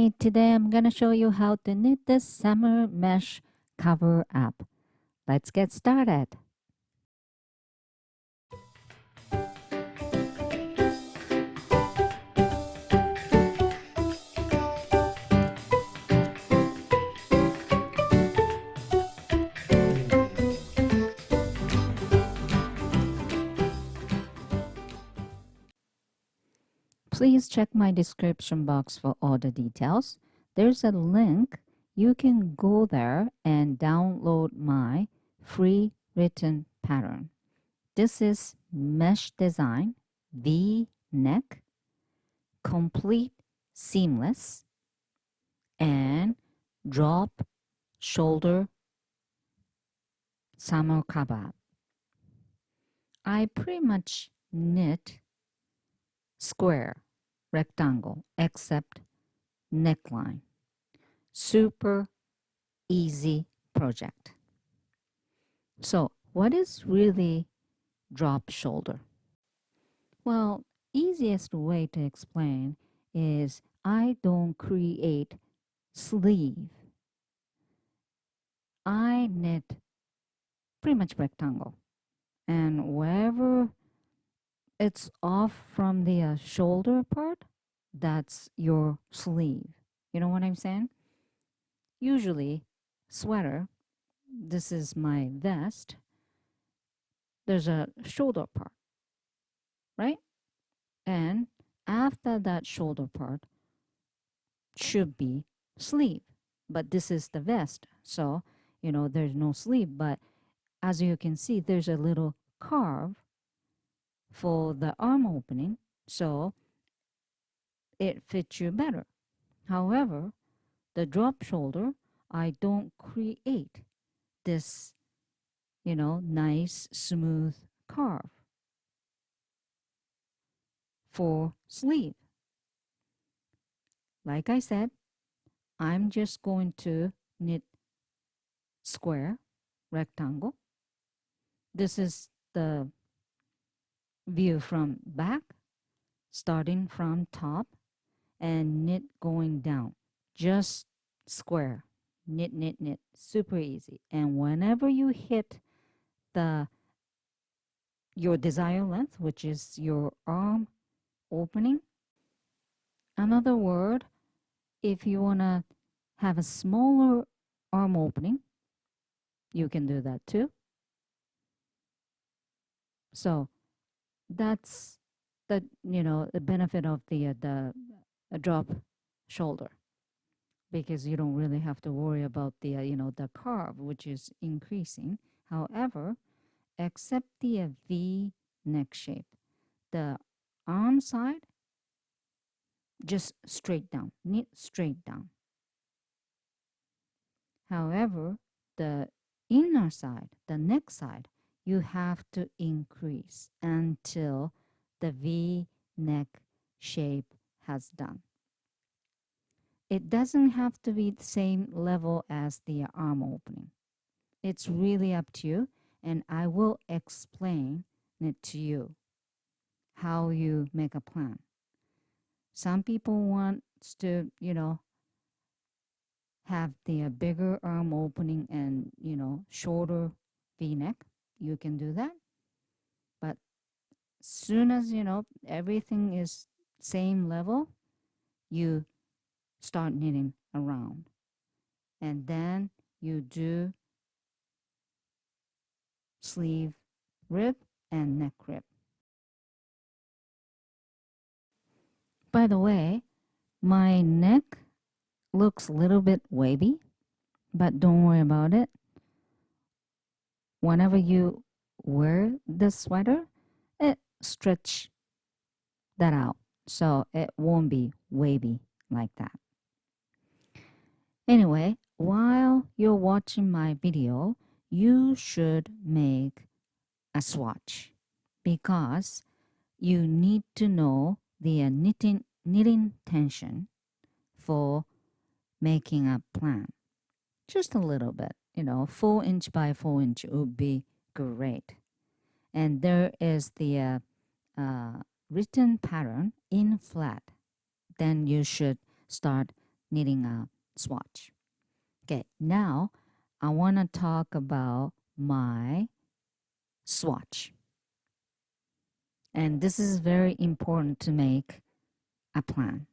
Hi, today I'm gonna show you how to knit this summer mesh cover up. Let's get started. Please check my description box for all the details. There's a link. You can go there and download my free written pattern. This is mesh design, V neck, complete seamless, and drop shoulder summer cover. I pretty much knit square, rectangle, except neckline. Super easy project. So, what is really drop shoulder? Well, easiest way to explain is I don't create sleeve. I knit pretty much rectangle. And wherever it's off from the shoulder part, that's your sleeve. You know what I'm saying? Usually, sweater, this is my vest, there's a shoulder part, right? And after that shoulder part should be sleeve. But this is the vest, so there's no sleeve. But as you can see, there's a little carve for the arm opening, so it fits you better. However, the drop shoulder, I don't create this, nice smooth carve for sleeve. Like I said, I'm just going to knit square, rectangle. This is the view from back, starting from top and knit going down. Just square, knit, knit, knit, super easy. And whenever you hit the your desired length, which is your arm opening, another word, if you want to have a smaller arm opening, you can do that too. So that's the benefit of the drop shoulder, because you don't really have to worry about the carve, which is increasing. However, except the V neck shape, the arm side just straight down, knit straight down. However, the inner side, the neck side, you have to increase until the V neck shape has done. It doesn't have to be the same level as the arm opening. It's really up to you, and I will explain it to you how you make a plan. Some people want to, have the bigger arm opening and, shorter V-neck. You can do that. But soon as, everything is same level, you start knitting around. And then you do sleeve rib and neck rib. By the way, my neck looks a little bit wavy, but don't worry about it. Whenever you wear the sweater, it stretch that out, so it won't be wavy like that. Anyway, while you're watching my video, you should make a swatch, because you need to know the knitting tension for making a plan. Just a little bit, 4-inch by 4-inch would be great. And there is the written pattern in flat. Then you should start knitting a swatch. Okay, now I want to talk about my swatch. And this is very important to make a plan.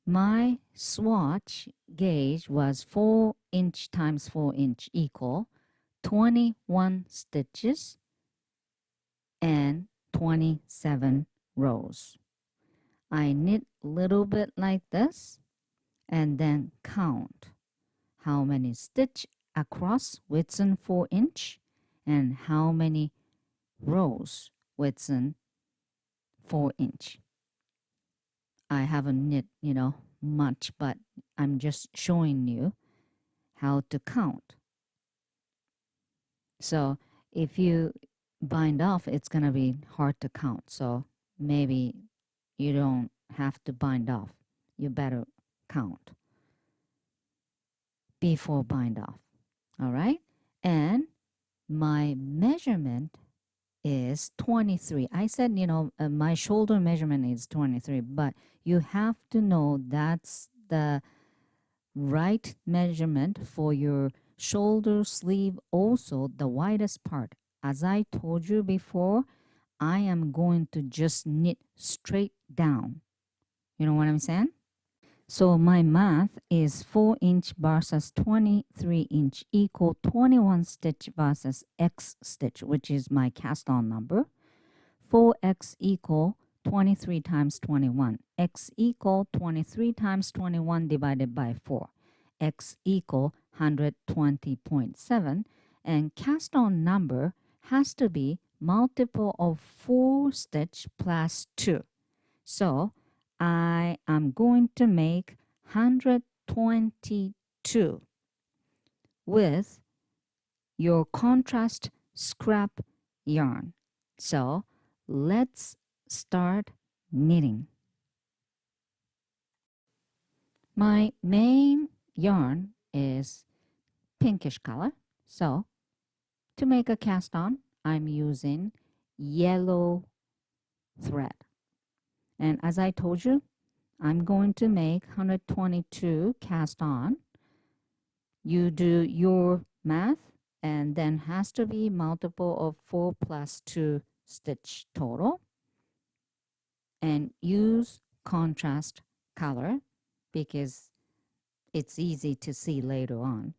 My swatch gauge was 4" times 4" equal 21 stitches and 27 rows. I knit a little bit like this and then count how many stitch across within 4" and how many rows within 4". I haven't knit, much, but I'm just showing you how to count. So if you bind off, it's going to be hard to count. So maybe you don't have to bind off. You better count before bind off. All right? And my measurement is 23. I said, my shoulder measurement is 23, but you have to know that's the right measurement for your shoulder sleeve, also the widest part. As I told you before, I am going to just knit straight down. You know what I'm saying? So my math is 4" versus 23" equal 21 stitch versus X stitch, which is my cast on number. 4x equal 23 times 21. X equal 23 times 21 divided by 4. X equal 120.7. And cast on number has to be multiple of 4 stitch plus 2. So I am going to make 122 with your contrast scrap yarn. So let's start knitting. My main yarn is pinkish color. So to make a cast on, I'm using yellow thread. And as I told you, I'm going to make 122 cast on. You do your math, and then has to be multiple of 4 plus 2 stitch total. And use contrast color because it's easy to see later on.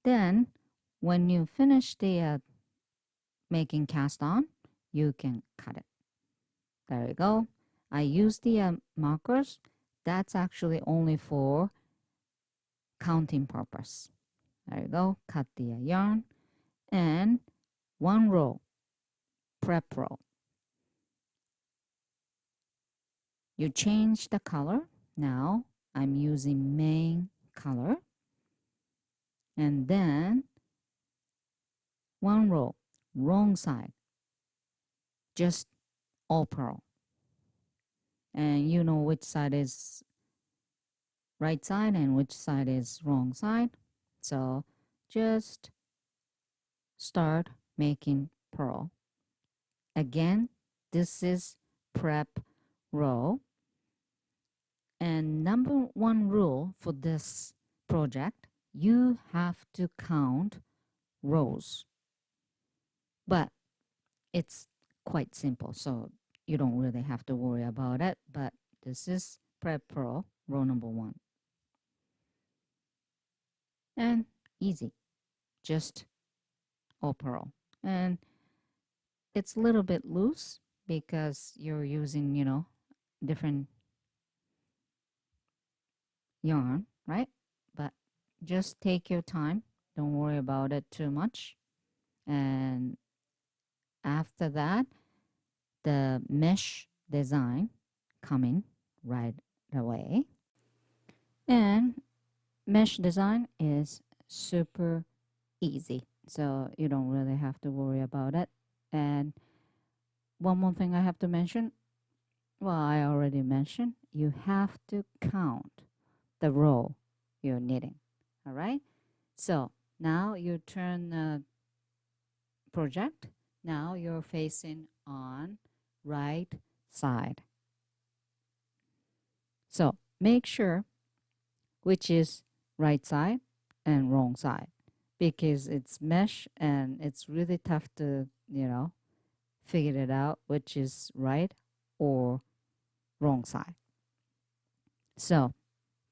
Then when you finish the making cast on, you can cut it. There you go. I use the markers. That's actually only for counting purpose. There you go. Cut the yarn and 1 row, prep row. You change the color. Now I'm using main color. And then 1 row, wrong side, just all purl. And you know which side is right side and which side is wrong side. So just start making purl. Again, this is prep row. And number 1 rule for this project, you have to count rows. But it's quite simple, so you don't really have to worry about it. But this is prep purl, row number 1. And easy, just all purl. And it's a little bit loose because you're using, different yarn, right? But just take your time. Don't worry about it too much. And after that, the mesh design coming right away. And mesh design is super easy, so you don't really have to worry about it. And one more thing I have to mention, well, I already mentioned, you have to count the row you're knitting. All right, so now you turn the project. Now you're facing on right side. So make sure which is right side and wrong side, because it's mesh and it's really tough to, figure it out which is right or wrong side. So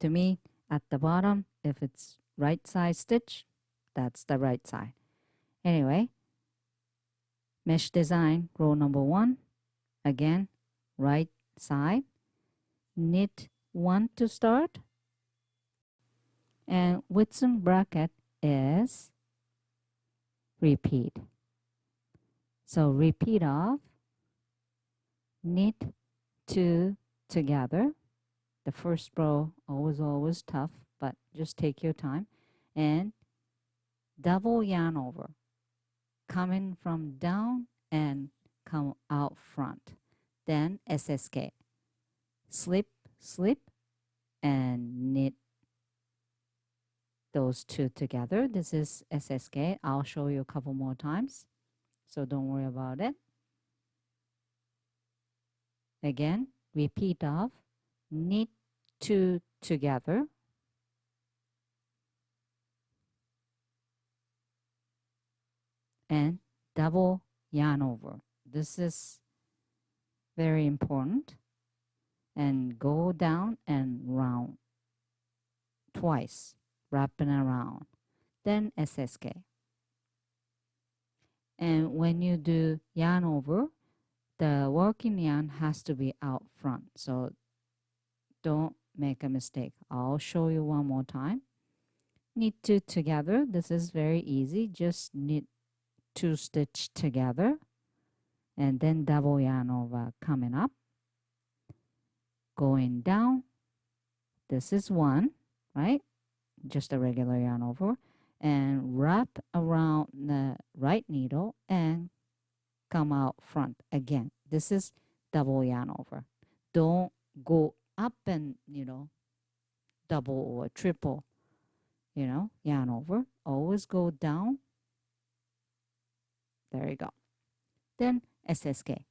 to me, at the bottom, if it's right side stitch, that's the right side. Anyway, mesh design, row number 1, again, right side, knit 1 to start, and with some bracket is repeat. So repeat of knit 2 together. The first row always tough, but just take your time, and double yarn over, coming from down and come out front. Then SSK, slip, slip, and knit those two together. This is SSK. I'll show you a couple more times, so don't worry about it. Again, repeat of knit 2 together, and double yarn over. This is very important. And go down and round twice, wrapping around. Then SSK. And when you do yarn over, the working yarn has to be out front. So don't make a mistake. I'll show you one more time. Knit 2 together. This is very easy. Just knit 2 stitch together, and then double yarn over coming up, going down. This is 1, right? Just a regular yarn over, and wrap around the right needle and come out front again. This is double yarn over. Don't go up and, double or triple, yarn over. Always go down. There you go. Then SSK.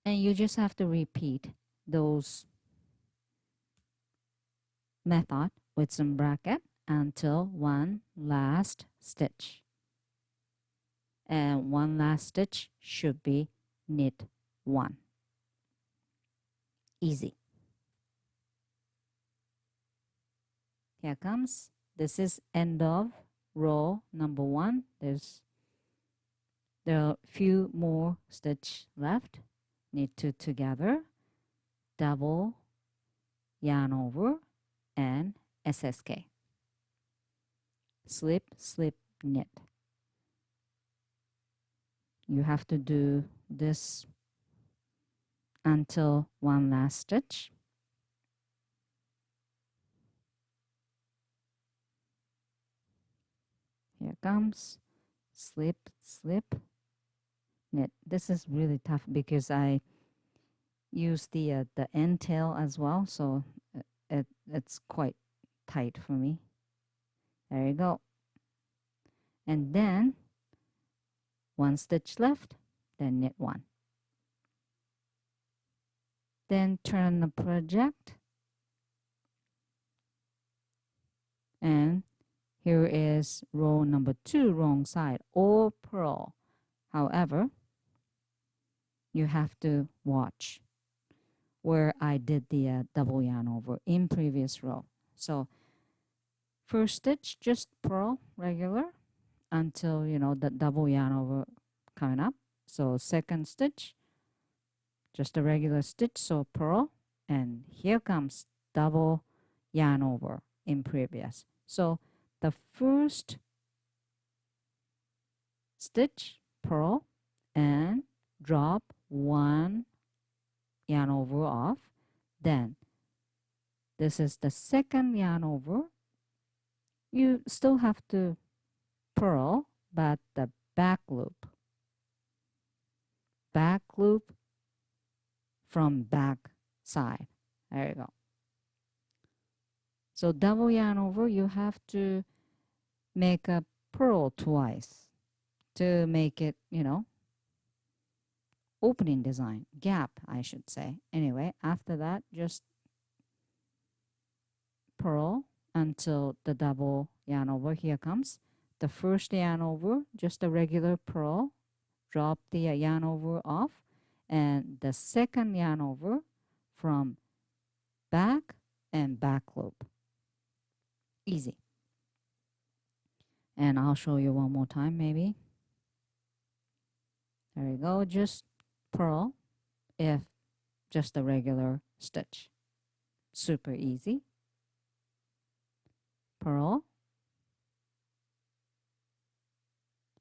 And you just have to repeat those method with some bracket until one last stitch. And one last stitch should be knit 1. Easy. Here comes. This is end of row number 1. There are a few more stitch left. Knit 2 together, double yarn over, and SSK. Slip, slip, knit. You have to do this until one last stitch. Here comes. Slip, slip, knit. This is really tough because I use the end tail as well, so it's quite tight for me. There you go. And then one stitch left, then knit 1. Then turn the project, and here is row number 2, wrong side, or purl. However, you have to watch where I did the double yarn over in previous row. So first stitch, just purl regular until, the double yarn over coming up. So second stitch, just a regular stitch, so purl, and here comes double yarn over in previous. So the first stitch, purl, and drop 1 yarn over off. Then this is the second yarn over. You still have to purl, but the back loop from back side. There you go. So double yarn over, you have to make a purl twice to make it, opening design, gap, I should say. Anyway, after that, just purl until the double yarn over. Here comes the first yarn over, just a regular purl, drop the yarn over off, and the second yarn over from back and back loop. Easy. And I'll show you one more time maybe. There you go, just purl if just a regular stitch. Super easy. Purl.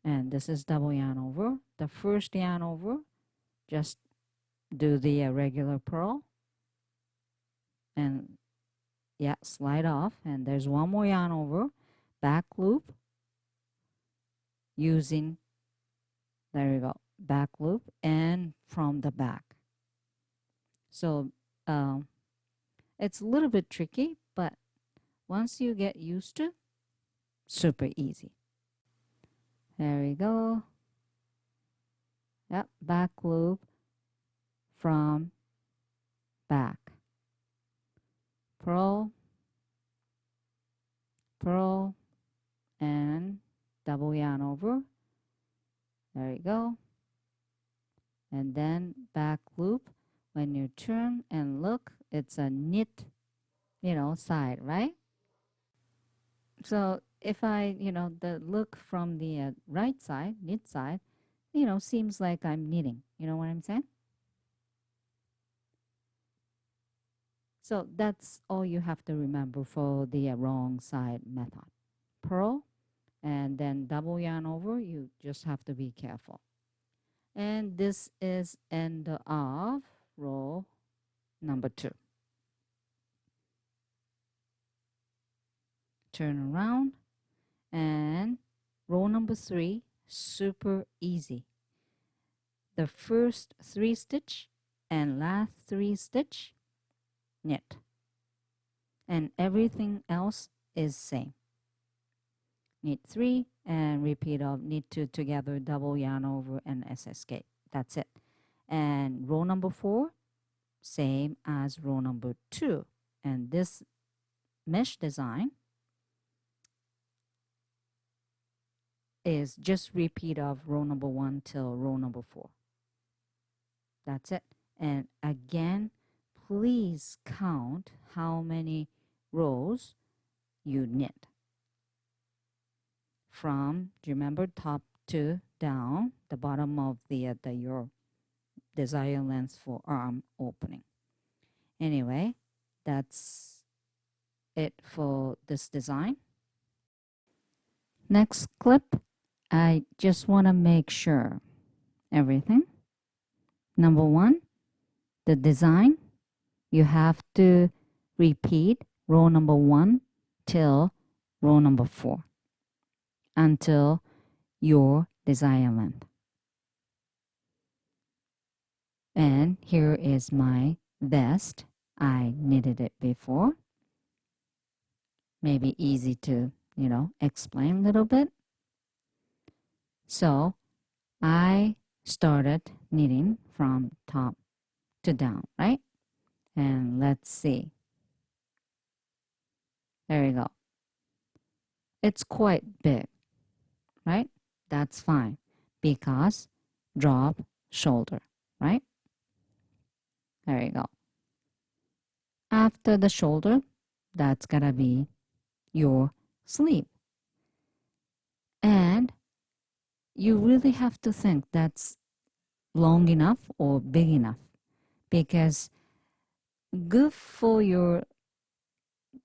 And this is double yarn over. The first yarn over, just do the regular purl. And yeah, slide off. And there's one more yarn over, back loop, using, there you go, back loop and from the back. So it's a little bit tricky, but once you get used to, super easy. There we go. Yep, back loop from back. Purl, purl, and double yarn over. There you go. And then back loop. When you turn and look, it's a knit, side, right? So if I, the look from the right side, knit side, seems like I'm knitting. You know what I'm saying? So that's all you have to remember for the wrong side method. Purl and then double yarn over. You just have to be careful. And this is end of row number 2. Turn around and row number 3, super easy. The first 3 stitch and last 3 stitch, knit. And everything else is same. Knit 3 and repeat of knit 2 together, double yarn over and SSK. That's it. And row number 4, same as row number 2. And this mesh design is just repeat of row number 1 till row number 4. That's it. And again, please count how many rows you knit. From, do you remember, top to down, the bottom of your desired length for arm opening. Anyway, that's it for this design. Next clip, I just want to make sure everything. Number 1, the design, you have to repeat row number 1 till row number 4 until your desired length. And here is my vest. I knitted it before. Maybe easy to, explain a little bit. So I started knitting from top to down, right? And let's see. There you go. It's quite big, right? That's fine because drop shoulder, right? There you go. After the shoulder, that's gonna be your sleeve. And you really have to think that's long enough or big enough, because good for your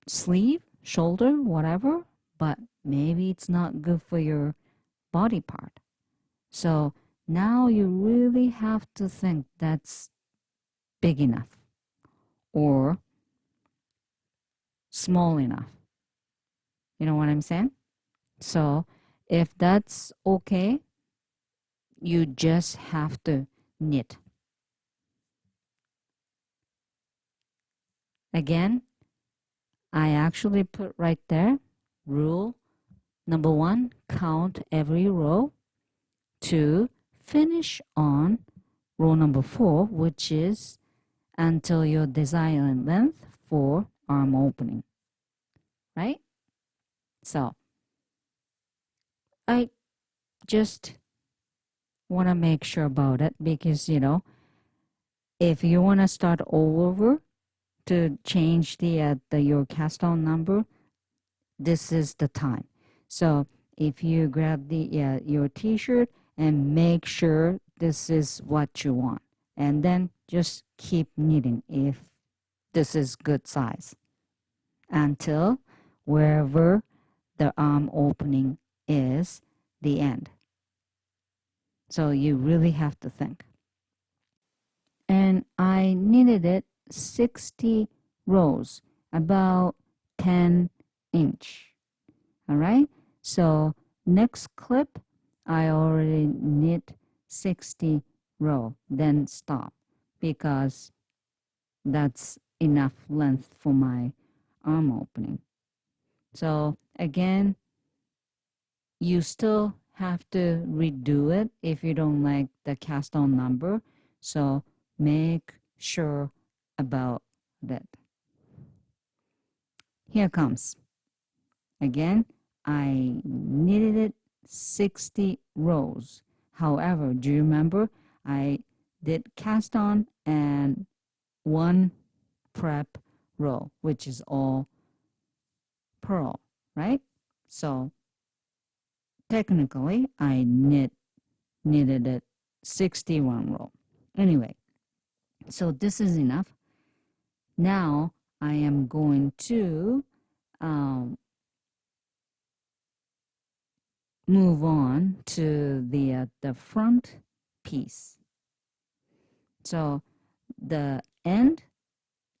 sleeve, shoulder, whatever, but maybe it's not good for your body part. So now you really have to think that's big enough or small enough. You know what I'm saying? So if that's okay, you just have to knit. Again, I actually put right there, rule number 1, count every row to finish on row number 4, which is until your desired length for arm opening. right? So I just want to make sure about it because, if you want to start all over to change the your cast on number, this is the time. So if you grab your t-shirt and make sure this is what you want, and then just keep knitting if this is good size until wherever the arm opening is the end. So you really have to think. And I knitted it 60 rows, about 10 inch. All right. So next clip, I already knit 60 row, then stop because that's enough length for my arm opening. So again, you still have to redo it if you don't like the cast on number. So make sure about that. Here comes. Again, I knitted it 60 rows. However, do you remember I did cast on and one prep row, which is all purl, right? So technically, I knitted it 61 row. Anyway, so this is enough. Now I am going to move on to the front piece. So the end,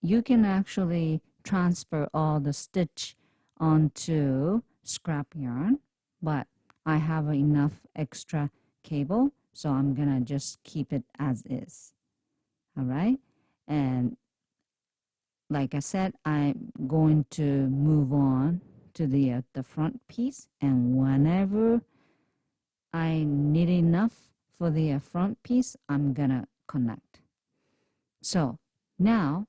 you can actually transfer all the stitch onto scrap yarn, but I have enough extra cable, so I'm gonna just keep it as is. All right, and like I said, I'm going to move on to the front piece, and whenever I knit enough for the front piece, I'm gonna connect. So now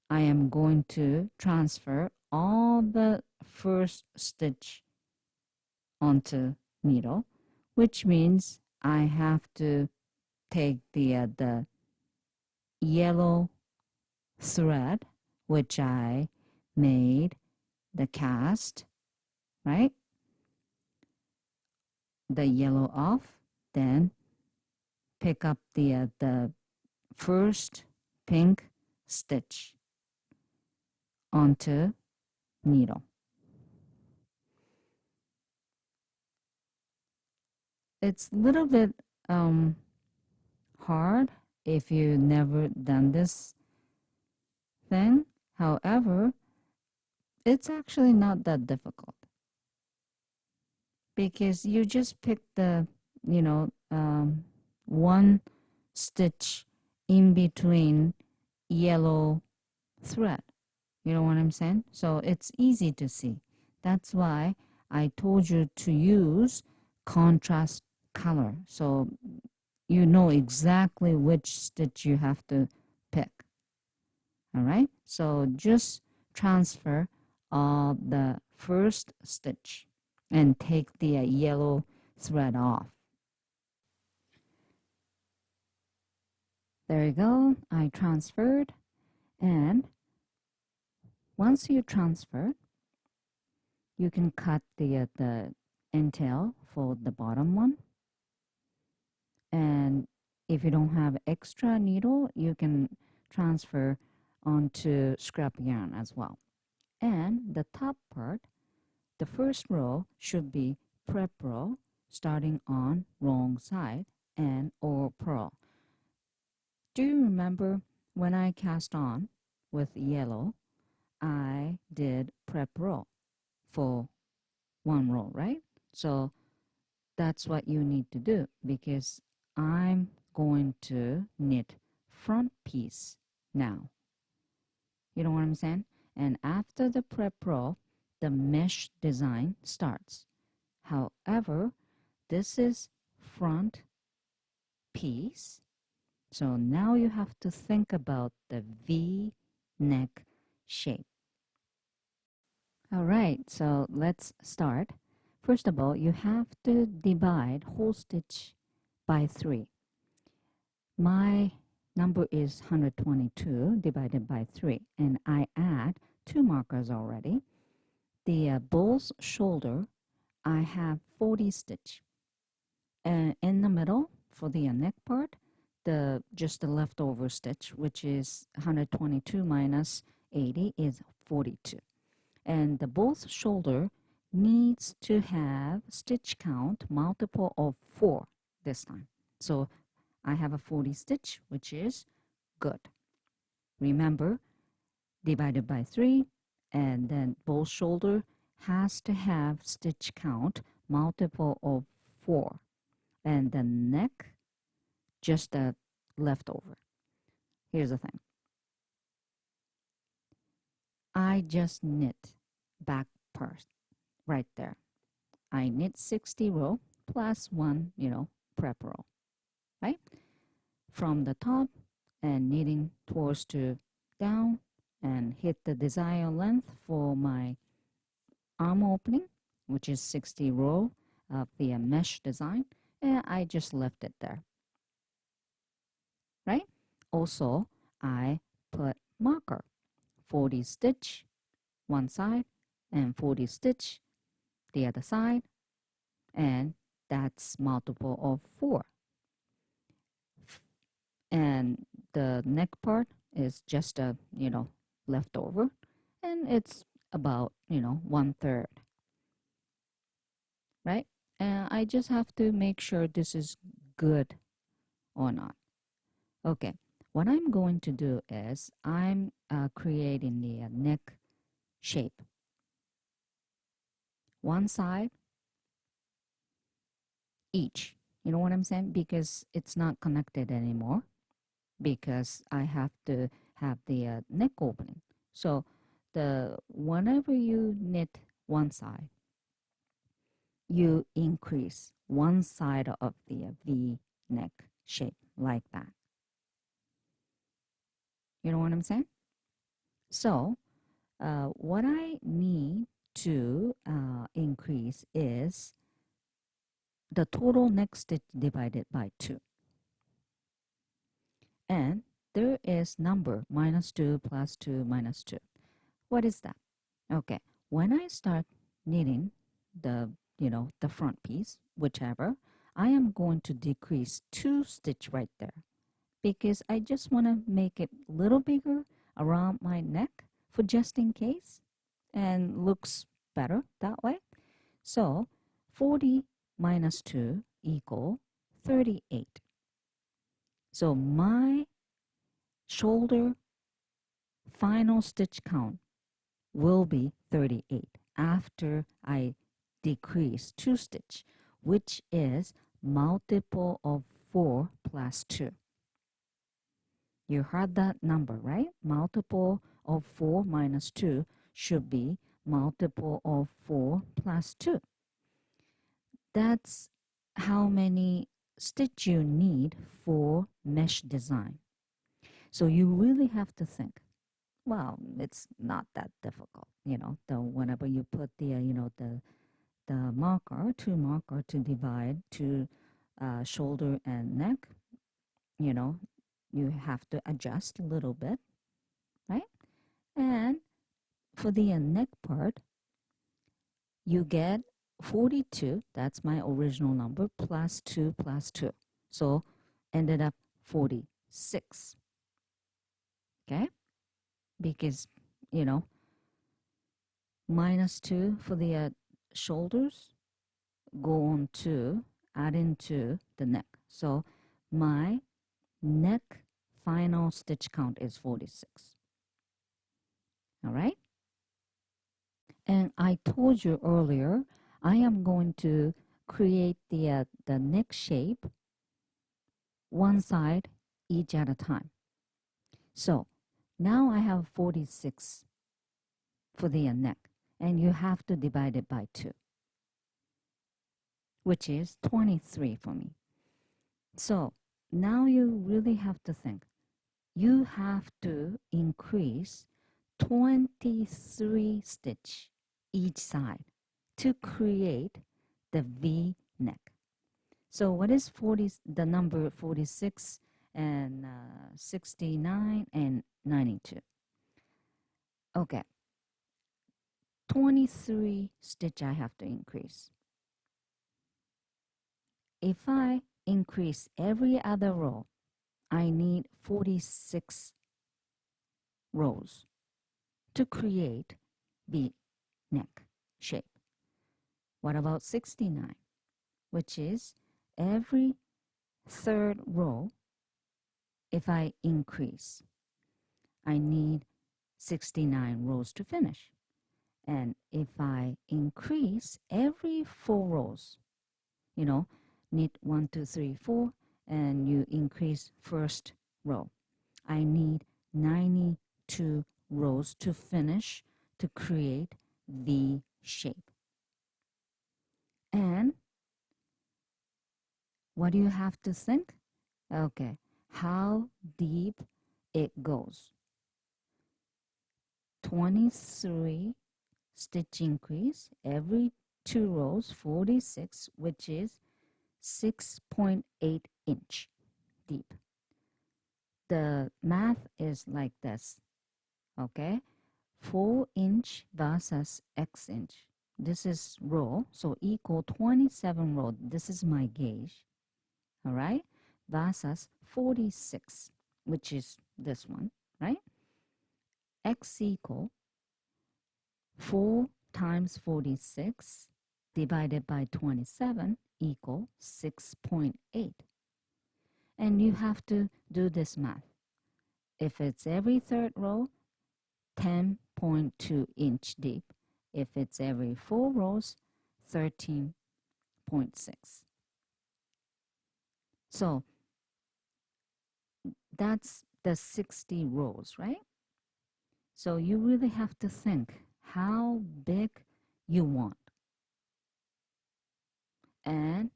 I am going to transfer all the first stitch onto needle, which means I have to take the yellow thread, which I made the cast, right? The yellow off, then pick up the first pink stitch onto needle. It's a little bit hard if you never done this thing. However, it's actually not that difficult because you just pick the, one stitch in between yellow thread. You know what I'm saying? So it's easy to see. That's why I told you to use contrast color. So you know exactly which stitch you have to pick. All right? So just transfer the first stitch and take the yellow thread off. There you go. I transferred, and once you transfer, you can cut the entail for the bottom one. And if you don't have extra needle, you can transfer onto scrap yarn as well. And the top part, the first row should be prep row starting on wrong side and or purl. Do you remember when I cast on with yellow, I did prep row for one row, right? So that's what you need to do because I'm going to knit front piece now. You know what I'm saying? And after the prep row, the mesh design starts. However, this is front piece. So now you have to think about the V neck shape. All right, so let's start. First of all, you have to divide whole stitch by 3. My number is 122 divided by 3, and I add 2 markers already. The bull's shoulder, I have 40 stitch. And in the middle, for the neck part, just the leftover stitch, which is 122 minus 80 is 42. And the both shoulder needs to have stitch count multiple of 4 this time. So I have a 40 stitch, which is good. Remember, divided by 3, and then both shoulder has to have stitch count multiple of 4. And the neck, just a leftover. Here's the thing. I just knit back part right there. I knit 60 row plus 1, prep row, right? From the top and knitting towards to down and hit the desired length for my arm opening, which is 60 row of the mesh design, and I just left it there, right? Also, I put marker, 40 stitch one side and 40 stitch the other side, and that's multiple of 4. And the neck part is just a, leftover, and it's about, 1/3, right? And I just have to make sure this is good or not. Okay, what I'm going to do is I'm creating the neck shape. One side each. You know what I'm saying? Because it's not connected anymore, because I have to have the neck opening. So whenever you knit one side, you increase one side of the V neck shape like that. You know what I'm saying? So what I need to increase is the total neck stitch divided by 2. And there is number -2 plus 2 minus 2. What is that? Okay, when I start knitting the front piece, whichever, I am going to decrease 2 stitch right there, because I just want to make it a little bigger around my neck for just in case, and looks better that way. So 40 minus 2 equal 38. So my shoulder final stitch count will be 38 after I decrease 2 stitch, which is multiple of 4 plus 2. You heard that number, right? Multiple of 4 minus 2 should be multiple of 4 plus 2. That's how many stitch you need for mesh design. So you really have to think, well, it's not that difficult, whenever you put the, the marker, 2 marker to divide to shoulder and neck, you know, you have to adjust a little bit, right? And for the neck part, you get 42, that's my original number, plus 2 plus 2. So ended up 46, okay? Because, minus 2 for the shoulders, go on to add into the neck. So my neck final stitch count is 46. All right. And I told you earlier, I am going to create the neck shape one side each at a time. So now I have 46 for the neck, and you have to divide it by 2, which is 23 for me. So now you really have to think. You have to increase 23 stitch each side to create the V neck. So what is 40, the number 46 and 69 and 92? Okay, 23 stitch I have to increase. If I increase every other row, I need 46 rows to create V neck shape. What about 69, which is every third row, if I increase, I need 69 rows to finish. And if I increase every 4 rows, you know, knit 1, 2, 3, 4, and you increase first row, I need 92 rows to finish to create the shape. And what do you have to think? Okay, how deep it goes. 23 stitch increase every 2 rows, 46, which is 6.8 inch deep. The math is like this, okay? 4 inch versus X inch. This is row, so equal 27 row. This is my gauge, all right? Versus 46, which is this one, right? X equal 4 times 46 divided by 27 equal 6.8. And you have to do this math. If it's every third row, 10.2 inch deep. If it's every 4 rows, 13.6. So that's the 60 rows, right? So you really have to think how big you want. And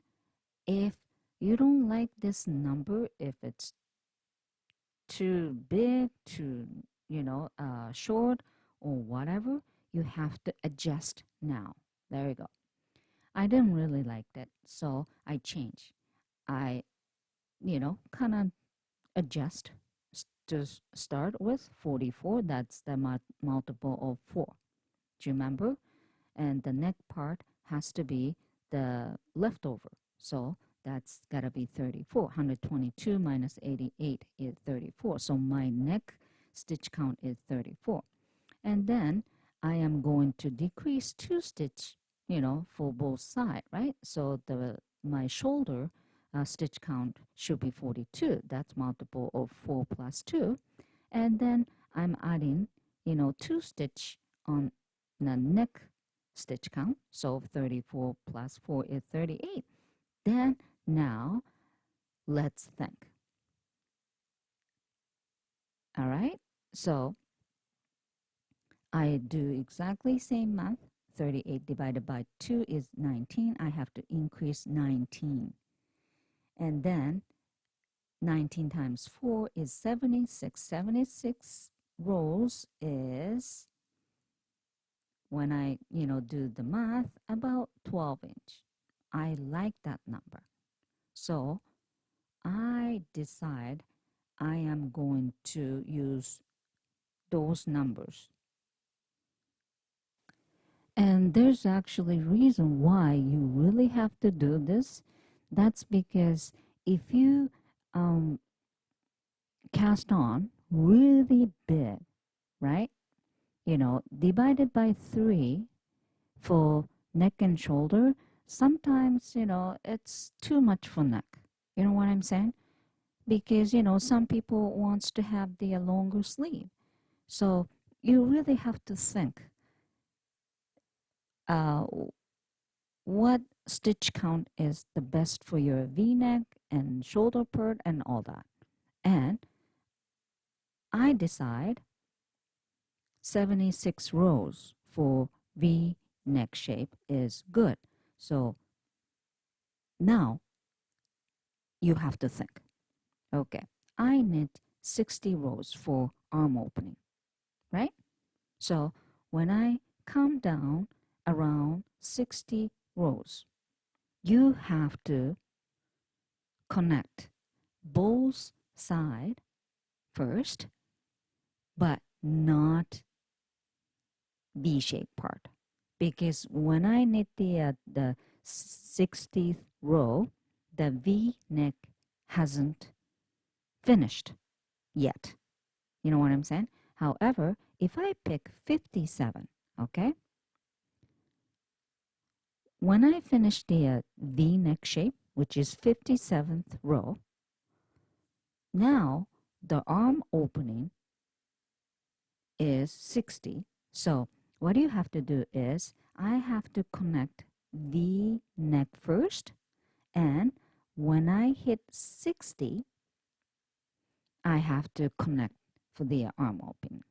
if you don't like this number, if it's too big, too, short or whatever, you have to adjust now. There you go. I didn't really like that, so I changed. I, kind of adjust to start with 44. That's the multiple of 4. Do you remember? And the neck part has to be the leftover. So that's got to be 34. 122 minus 88 is 34. So my neck stitch count is 34. And then I am going to decrease 2 stitch, for both sides, right? So my shoulder stitch count should be 42. That's multiple of 4 plus 2. And then I'm adding, 2 stitch on the neck stitch count. So 34 plus 4 is 38. Then now let's think. All right. So I do exactly same math. 38 divided by 2 is 19. I have to increase 19. And then 19 times 4 is 76. 76 rows is, when I, do the math, about 12 inch. I like that number. So I decide I am going to use those numbers. And there's actually reason why you really have to do this. That's because if you cast on really big, right? Divided by 3 for neck and shoulder, sometimes, it's too much for neck. You know what I'm saying? Because, some people wants to have the longer sleeve. So you really have to think uh, what stitch count is the best for your V-neck and shoulder part and all that. And I decide 76 rows for V-neck shape is good. So now you have to think, okay, I need 60 rows for arm opening, right? So when I come down around 60 rows. You have to connect both sides first, but not V-shaped part. Because when I knit the 60th row, the V-neck hasn't finished yet. You know what I'm saying? However, if I pick 57, okay, when I finish the V-neck shape, which is 57th row, now the arm opening is 60. So what you have to do is I have to connect V-neck first, and when I hit 60, I have to connect for the arm opening.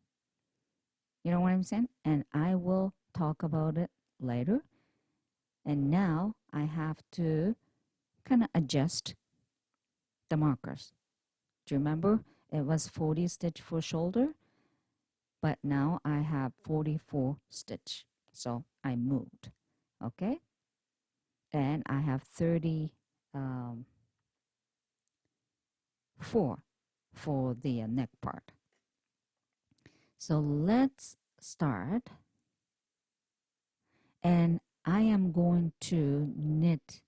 You know what I'm saying? And I will talk about it later. And now I have to kind of adjust the markers. Do you remember it was 40 stitch for shoulder, but now I have 44 stitch. So I moved, okay? And I have 34 for the neck part. So let's start. And I am going to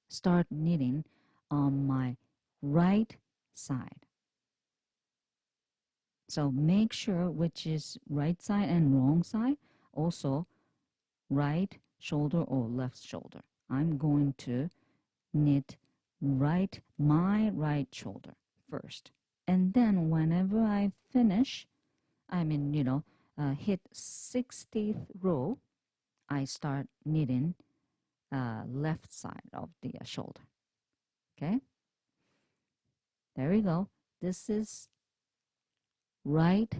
start knitting on my right side. So make sure which is right side and wrong side, also right shoulder or left shoulder. I'm going to knit my right shoulder first. And then whenever I finish, hit 60th row, I start knitting left side of the shoulder. Okay, there we go. This is right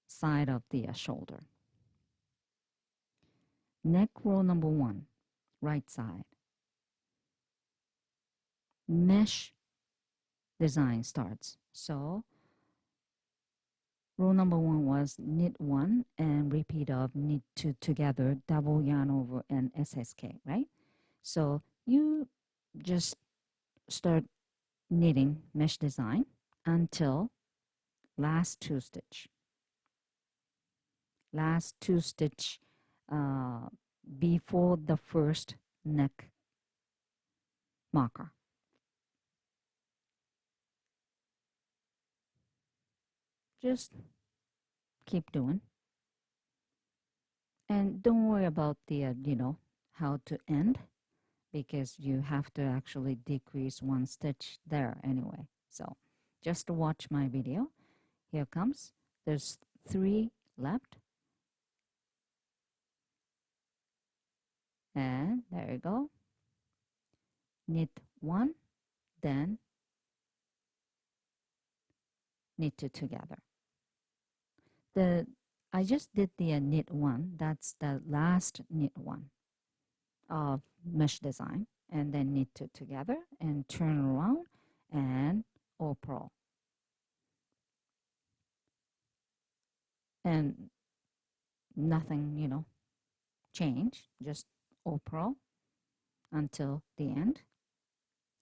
side of the shoulder. Neck row number 1, right side. Mesh design starts. So row number 1 was knit 1 and repeat of knit 2 together, double yarn over and SSK, right? So you just start knitting mesh design until last 2 stitch. Last 2 stitch before the first neck marker. Just keep doing. And don't worry about the, how to end, because you have to actually decrease 1 stitch there anyway. So just watch my video. Here comes. There's 3 left. And there you go. Knit 1, then knit 2 together. I just did the knit 1. That's the last knit 1 of mesh design, and then knit 2 together and turn around and all purl. And nothing, change, just all purl until the end.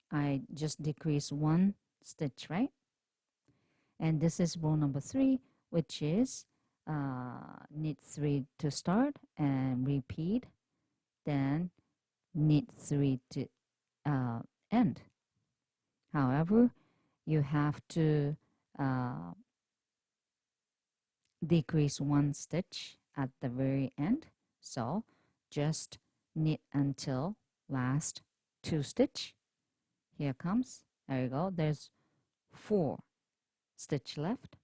I just decrease 1 stitch, right? And this is row number 3, which is knit 3 to start and repeat, then knit 3 to end. However, you have to decrease 1 stitch at the very end. So just knit until last 2 stitch. Here comes. There you go. There's 4 stitch left.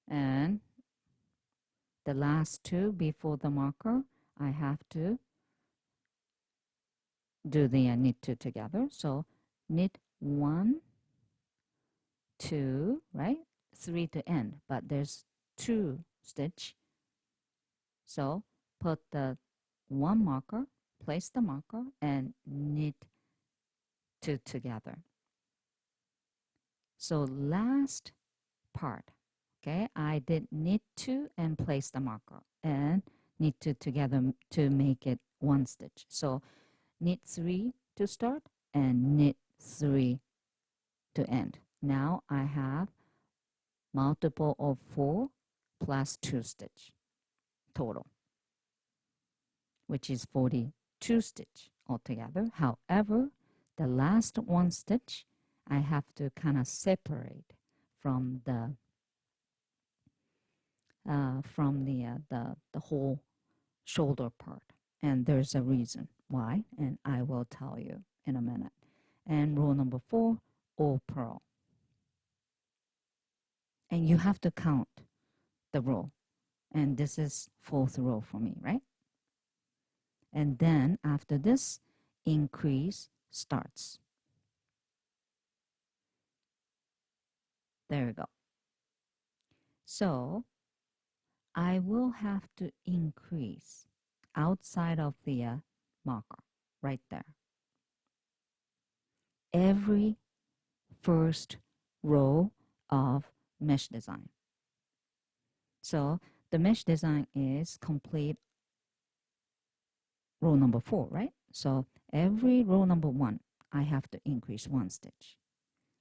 And the last 2 before the marker, I have to do the knit 2 together. So knit 1, 2, right? 3 to end, but there's 2 stitch. So put the 1 marker, place the marker, and knit 2 together. So last part, okay, I did knit 2 and place the marker and knit 2 together to make it one stitch. So knit 3 to start and knit 3 to end. Now I have multiple of 4 plus 2 stitch total, which is 42 stitch altogether. However, the last one stitch I have to kind of separate from the whole shoulder part, and there's a reason why, and I will tell you in a minute. And row number 4, all purl, and you have to count the row, and this is 4th row for me, right? And then after this, increase starts. There we go. So I will have to increase outside of the marker right there. Every first row of mesh design. So the mesh design is complete row number 4, right? So every row number 1, I have to increase 1 stitch.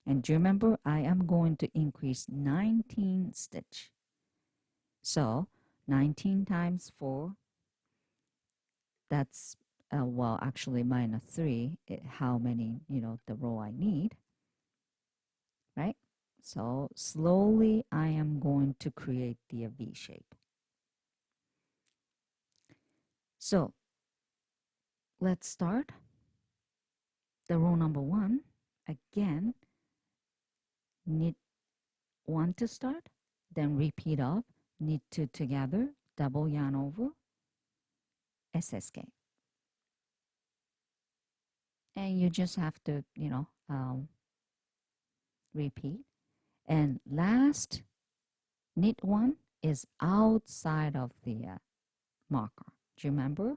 And do you remember, I am going to increase 19 stitch. So 19 times 4, that's, well, actually minus 3, how many, the row I need, right? So slowly I am going to create the V shape. So let's start the row number 1. Again, knit 1 to start, then repeat up, knit 2 together, double yarn over, SSK. And you just have to, repeat. And last knit 1 is outside of the marker. Do you remember?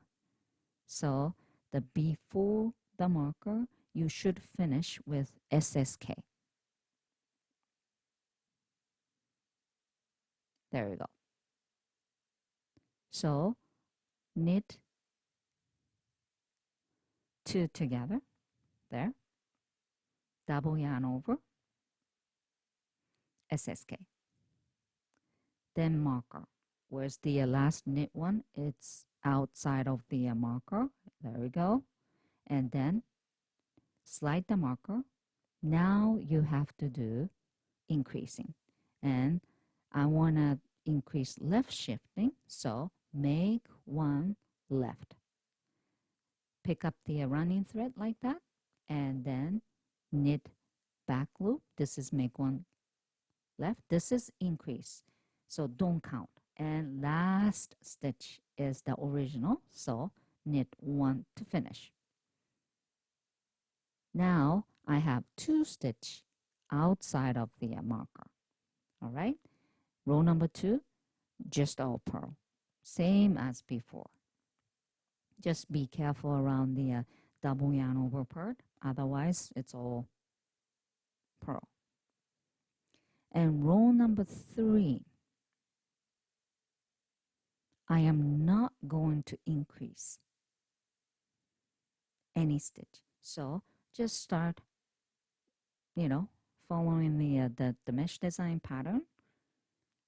So the before the marker, you should finish with SSK. There we go. So knit 2 together, there, double yarn over, SSK. Then marker. Where's the last knit one? It's outside of the marker. There we go. And then slide the marker. Now you have to do increasing. And I want to increase left shifting, so make 1 left. Pick up the running thread like that, and then knit back loop. This is make 1 left. This is increase, so don't count. And last stitch is the original, so knit 1 to finish. Now I have 2 stitch outside of the marker. All right, row number 2, just all purl, same as before. Just be careful around the double yarn over part, otherwise it's all purl. And row number 3, I am not going to increase any stitch. So just start, following the mesh design pattern.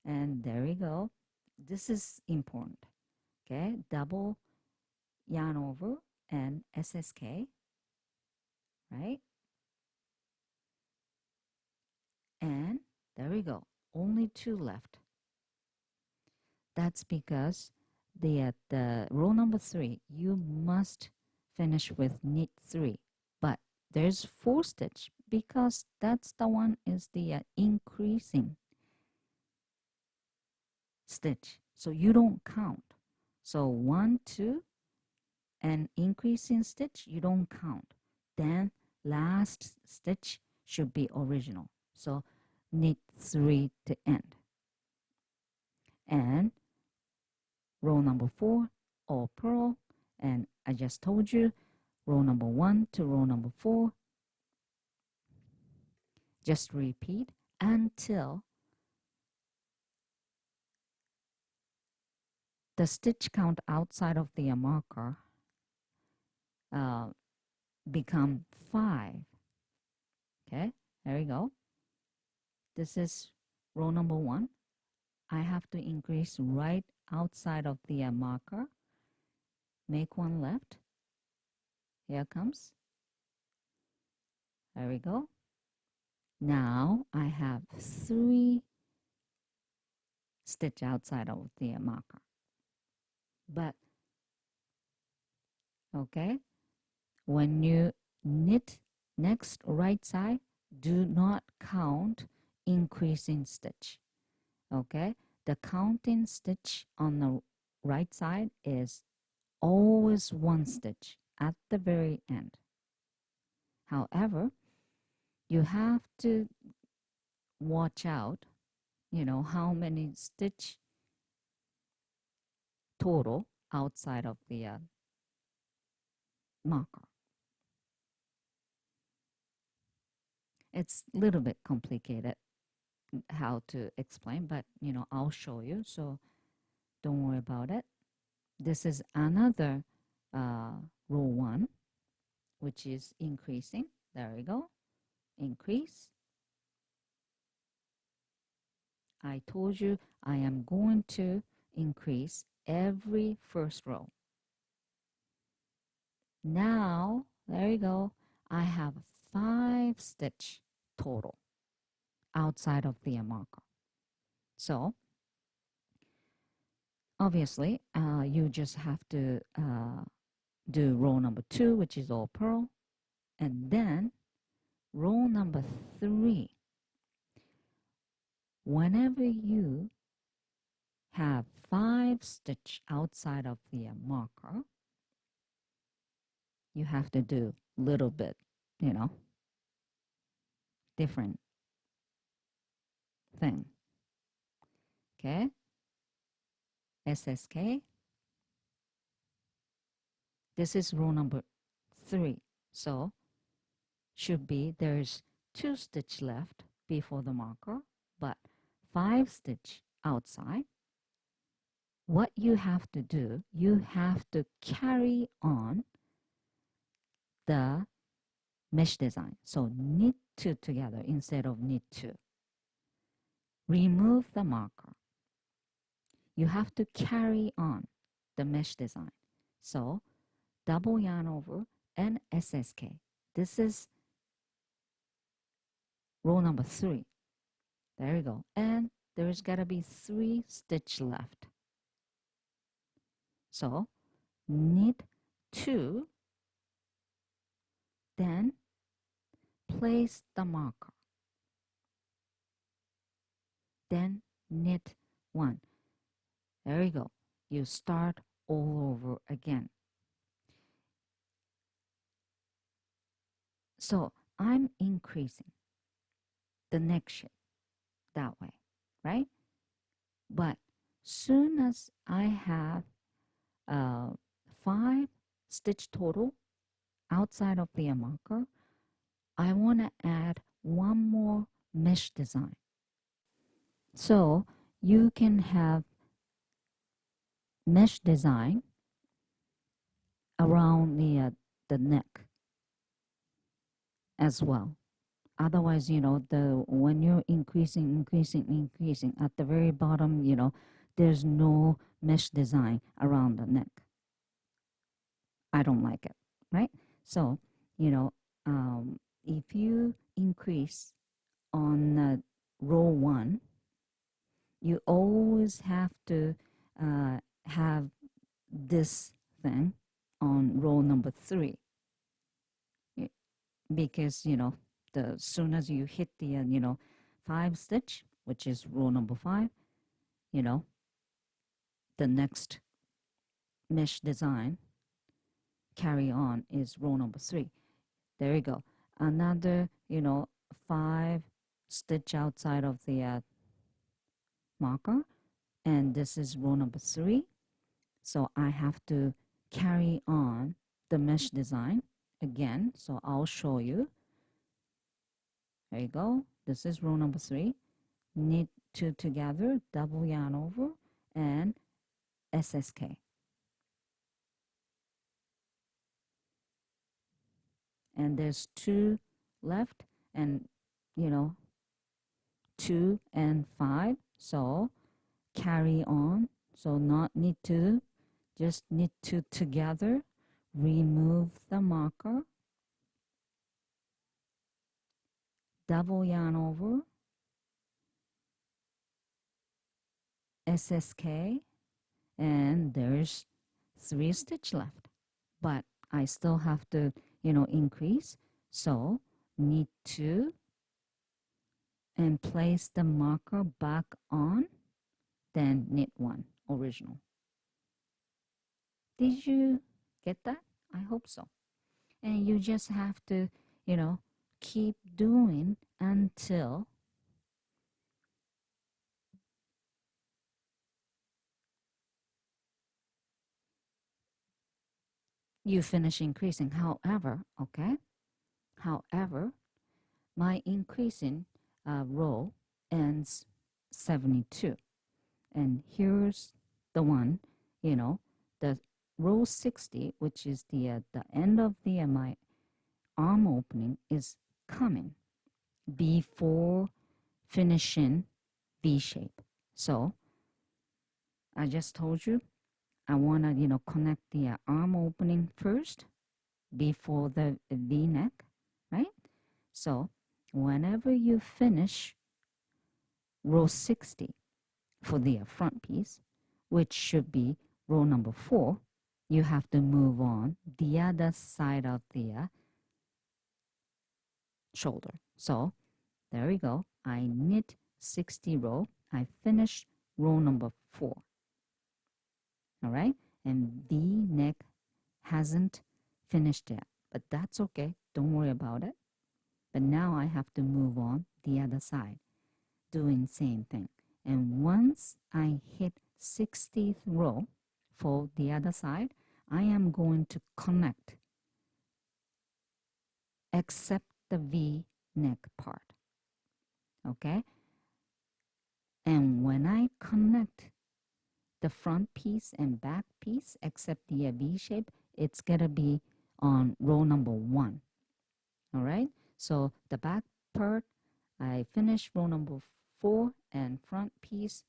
And there we go. This is important. Okay, double yarn over and SSK, right? And there we go. Only 2 left. That's because the row number 3, you must finish with knit 3, but there's 4 stitch because that's the one is the increasing stitch, so you don't count. So 1, 2, and increasing stitch you don't count. Then last stitch should be original, so knit 3 to end. And row number 4, all purl, and I just told you row number 1 to row number 4, Just repeat until the stitch count outside of the marker uh, become 5. Okay, there we go. This is row number 1. I have to increase right outside of the marker. Make one left. Here comes. There we go. Now I have 3 stitch outside of the marker. But, okay, when you knit next right side, do not count increasing stitch. Okay, the counting stitch on the right side is always 1 stitch at the very end. However, you have to watch out, how many stitch total outside of the marker. It's a little bit complicated how to explain, but I'll show you, so don't worry about it. This is another row 1, which is increasing. There we go. Increase. I told you I am going to increase every first row. Now, there you go. I have 5 stitch total outside of the marker. So, obviously, you just have to do row number 2, which is all purl, and then row number 3. Whenever you have 5 stitch outside of the marker, you have to do a little bit, different thing. Okay, SSK. This is row number 3. So should be there's 2 stitch left before the marker, but 5 stitch outside. What you have to do, you have to carry on the mesh design. So knit 2 together instead of knit 2. Remove the marker. You have to carry on the mesh design. So double yarn over and SSK. This is row number 3. There you go. And there's got to be 3 stitch left. So knit 2, then place the marker. Then knit 1. There you go. You start all over again. So I'm increasing the neck shape that way, right? But soon as I have 5 stitch total outside of the marker, I want to add one more mesh design. So you can have mesh design around the neck as well. Otherwise, when you're increasing at the very bottom, there's no mesh design around the neck. I don't like it, right? So, if you increase on row 1, you always have to have this thing on row number 3, because the soon as you hit the 5 stitch, which is row number 5, the next mesh design carry on is row number 3. There you go. Another 5 stitch outside of the marker, and this is row number 3. So I have to carry on the mesh design again. So I'll show you. There you go. this is row number 3, knit 2 together, double yarn over, and SSK. And there's 2 left, and 2 and 5, so carry on. So not knit 2, just knit 2 together, remove the marker, double yarn over, SSK, and there's 3 stitch left. But I still have to, increase. So knit 2 and place the marker back on, then knit 1 original. Did you get that? I hope so. And you just have to, keep doing until you finish increasing. However, my increasing row ends 72. And here's the one, the row 60, which is the end of my arm opening, is coming before finishing V shape. So I just told you I want to, connect the arm opening first before the V neck, right? So whenever you finish row 60 for the front piece, which should be row number 4, you have to move on the other side of the shoulder. So there we go. I knit 60 row. I finished row number 4. All right. And V neck hasn't finished yet, but that's okay. Don't worry about it. But now I have to move on the other side, doing same thing. And once I hit 60th row for the other side, I am going to connect except the V neck part. Okay? And when I connect the front piece and back piece except the V shape, it's going to be on row number 1. All right? So the back part, I finish row number 4, and front piece,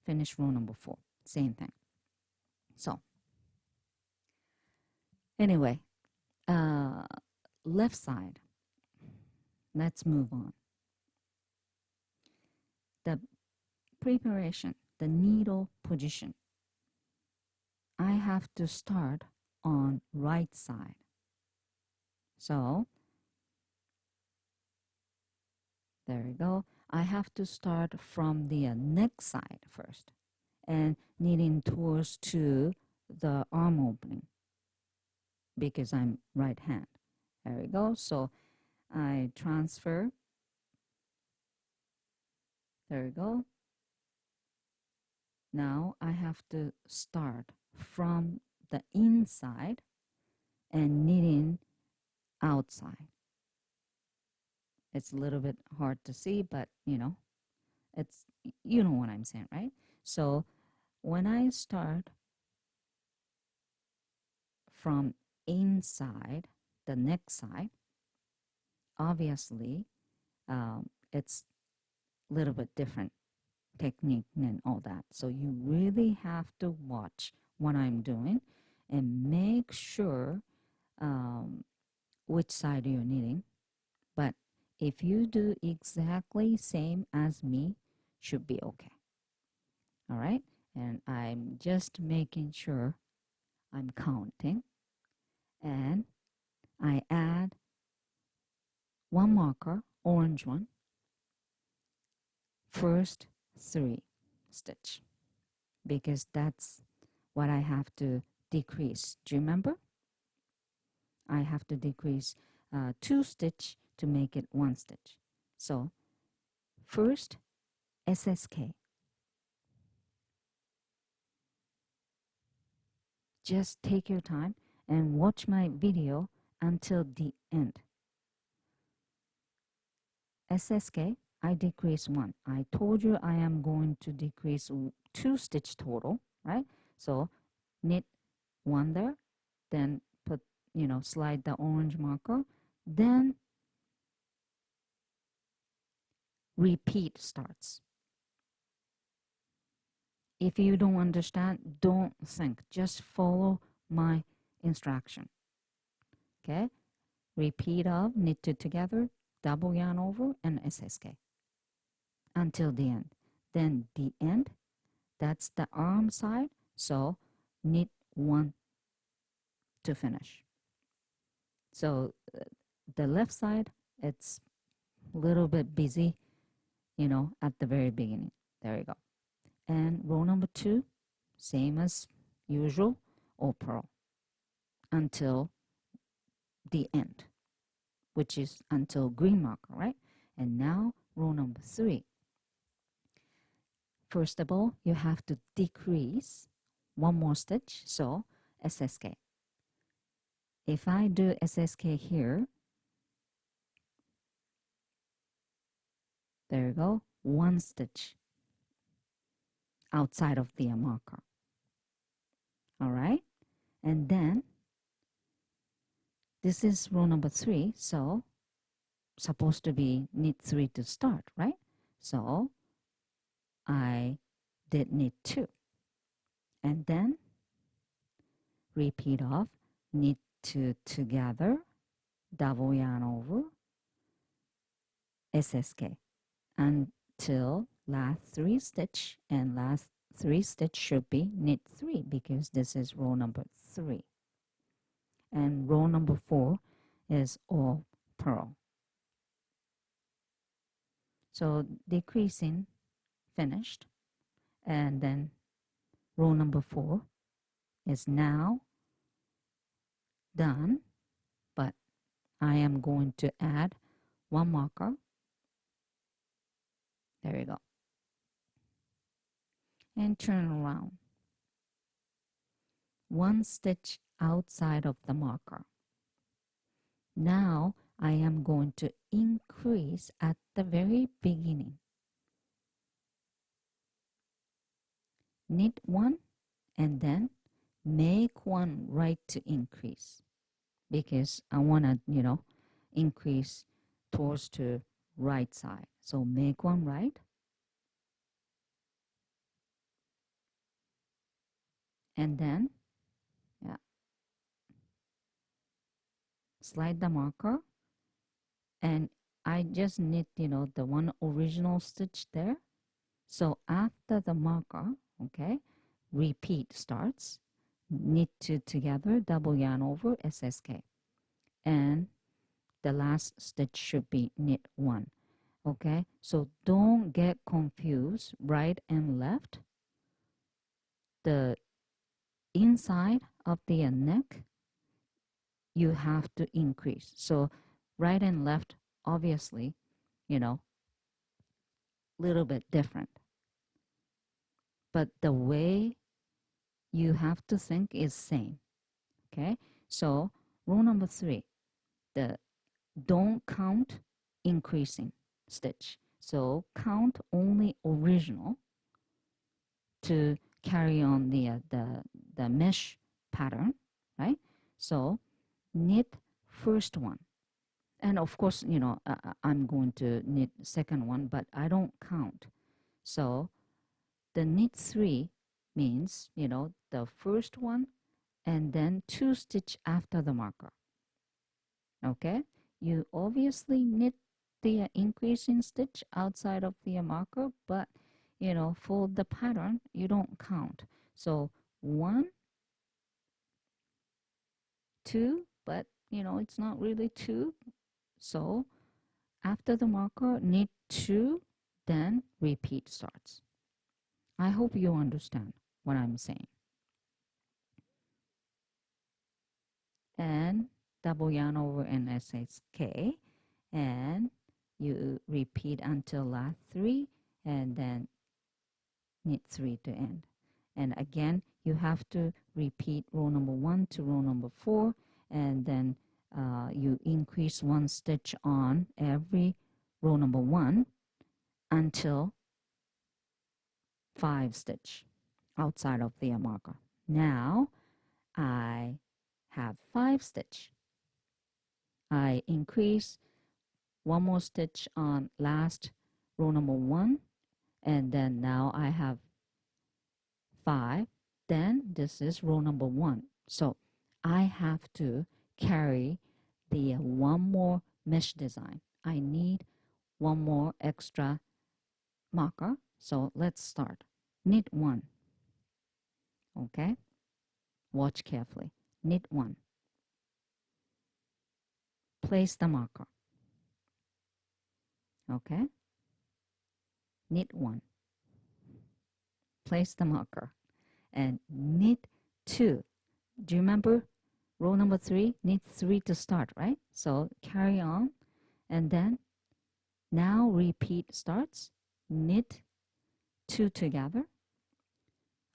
finish row number 4. Same thing. So anyway, left side, let's move on. The preparation, the needle position, I have to start on right side. So there we go. I have to start from the neck side first and knitting towards to the arm opening because I'm right hand. There we go. So I transfer. There we go. Now I have to start from the inside and knitting outside. It's a little bit hard to see, but it's, you know what I'm saying, right? So when I start from inside the neck side, obviously it's a little bit different technique and all that. So you really have to watch what I'm doing and make sure which side you're knitting. But if you do exactly same as me, should be okay. All right. And I'm just making sure I'm counting. And I add one marker, orange one, first 3 stitch, because that's what I have to decrease. Do you remember? I have to decrease 2 stitch to make it 1 stitch. So first SSK. Just take your time and watch my video until the end. SSK, I decrease 1. I told you I am going to decrease 2 stitch total, right? So knit 1 there, then put, slide the orange marker, then repeat starts. If you don't understand, don't think, just follow my instruction. Okay, repeat of knitted together, double yarn over, and SSK until the end. Then the end, that's the arm side, so knit 1 to finish. So the left side, it's a little bit busy, at the very beginning. There you go. And row number 2, same as usual, all purl until the end, which is until green marker, right? And now row number 3. First of all, you have to decrease 1 more stitch, so SSK. If I do SSK here, there you go, 1 stitch outside of the marker. All right, and then this is row number 3, so supposed to be knit 3 to start, right? So I did knit 2, and then repeat of knit 2 together, double yarn over, SSK until last 3 stitch, and last 3 stitch should be knit 3 because this is row number 3. And row number 4 is all purl. So decreasing finished, and then row number 4 is now done, but I am going to add 1 marker. There you go. And turn around. 1 stitch outside of the marker. Now I am going to increase at the very beginning. Knit 1 and then make 1 right to increase, because I want to, increase towards the right side. So make 1 right. And then, slide the marker. And I just knit, the 1 original stitch there. So after the marker, okay, repeat starts. Knit 2 together, double yarn over, SSK. And the last stitch should be knit 1. Okay, so don't get confused right and left. The inside of the neck, you have to increase. So right and left, obviously, little bit different. But the way you have to think is same. Okay, so rule number 3, the don't count increasing stitch. So count only original to carry on the mesh pattern, right? So knit first one, and of course, I'm going to knit second one, but I don't count. So the knit 3 means, the first one and then 2 stitch after the marker. Okay, you obviously knit the increasing stitch outside of the marker, but for the pattern you don't count. So 1, 2, but it's not really 2. So after the marker, knit 2, then repeat starts. I hope you understand what I'm saying. And double yarn over and SSK, and you repeat until last 3, and then knit 3 to end. And again, you have to repeat row number 1 to row number 4, and then you increase 1 stitch on every row number 1 until 5 stitch outside of the marker. Now I have 5 stitch. I increase one more stitch on last row number 1, and then now I have 5. Then this is row number 1. So I have to carry the one more mesh design. I need one more extra marker. So let's start. Knit 1. Okay? Watch carefully. Knit 1. Place the marker. Okay? Knit 1. Place the marker. And knit 2. Do you remember row number 3? Knit 3 to start, right? So carry on. And then now repeat starts. Knit 2 together.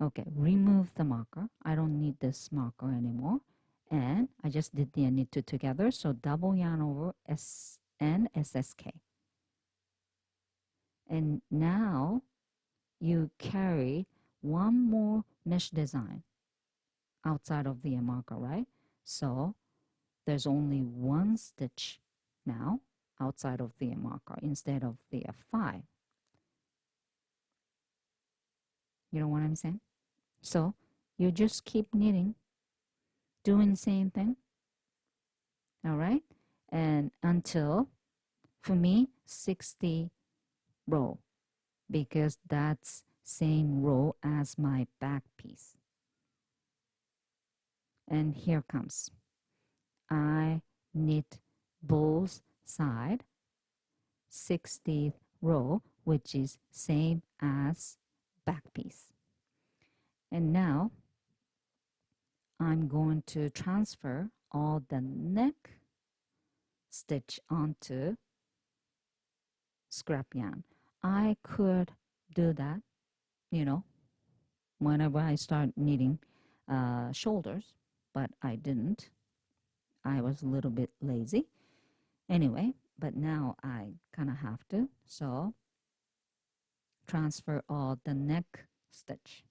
Okay, remove the marker. I don't need this marker anymore. And I just did the knit 2 together. So double yarn over S and SSK. And now you carry one more mesh design outside of the marker, right? So there's only one stitch now outside of the marker instead of the 5. You know what I'm saying? So you just keep knitting, doing the same thing, all right? And until, for me, 60 row, because that's same row as my back piece. And here comes. I knit both side 60th row, which is same as back piece. And now I'm going to transfer all the neck stitch onto scrap yarn. I could do that, you know, whenever I start knitting shoulders, but I didn't. I was a little bit lazy. Anyway, but now I kind of have to. So transfer all the neck stitch.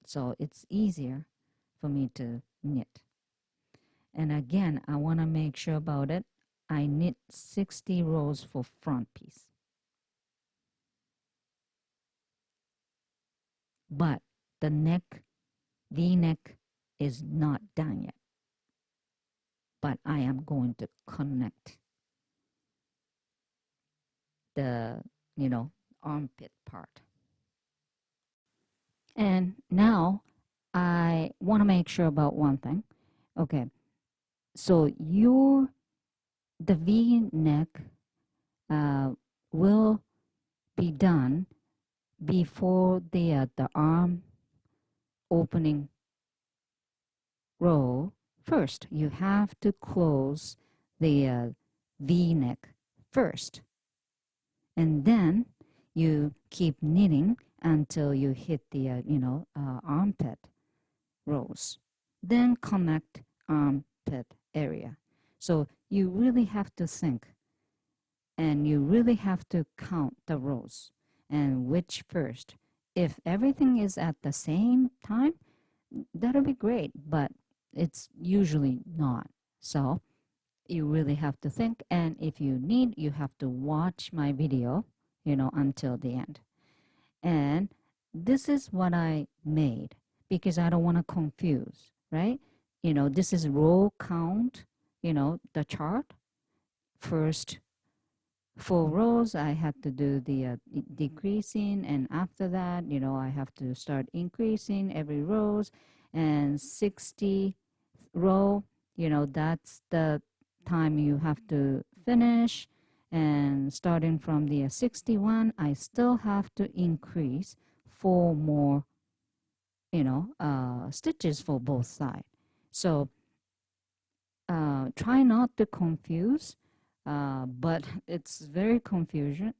So it's easier for me to knit. And again, I want to make sure about it. I knit 60 rows for front piece. But the neck, V-neck is not done yet. But I am going to connect the, armpit part. And now I want to make sure about one thing. Okay, so the V-neck will be done before the arm opening row. First, you have to close the V-neck first. And then you keep knitting until you hit the, armpit rows. Then connect armpit area. So you really have to think, and you really have to count the rows and which first. If everything is at the same time, that'll be great, but it's usually not. So you really have to think, and if you need, you have to watch my video, until the end. And this is what I made because I don't want to confuse, right? This is row count, the chart. First 4 rows, I had to do the decreasing, and after that, I have to start increasing every rows, and 60 row, that's the time you have to finish. And starting from the 61, I still have to increase 4 more, stitches for both sides. So try not to confuse, but it's very confusion,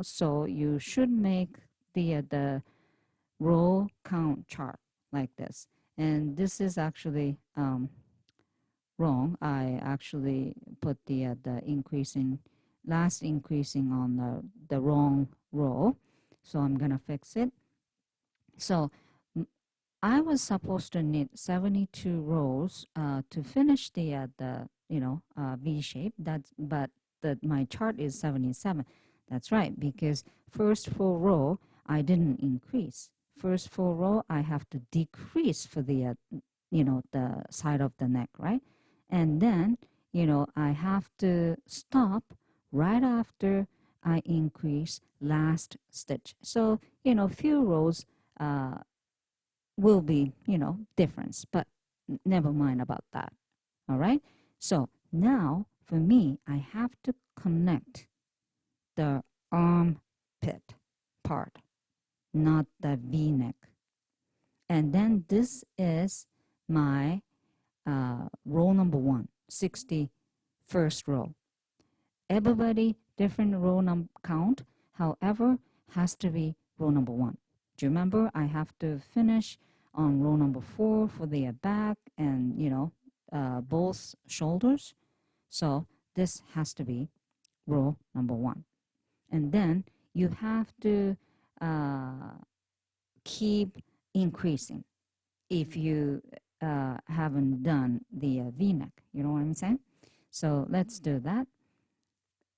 so you should make the row count chart like this. And this is actually wrong. I actually put the increasing last increasing on the wrong row. So I'm gonna fix it. So I was supposed to knit 72 rows to finish the V shape. But my chart is 77. That's right, because first full row I didn't increase. First full row I have to decrease for the side of the neck, right? And then I have to stop right after I increase last stitch. So few rows uh, will be, difference, but never mind about that. All right. So now for me, I have to connect the armpit part, not the V neck. And then this is my row number 1, 61st row. Everybody different row count, however, has to be row number 1. Do you remember I have to finish on row number 4 for the back and both shoulders? So this has to be row number 1. And then you have to keep increasing if you haven't done the V-neck. You know what I'm saying? So let's do that.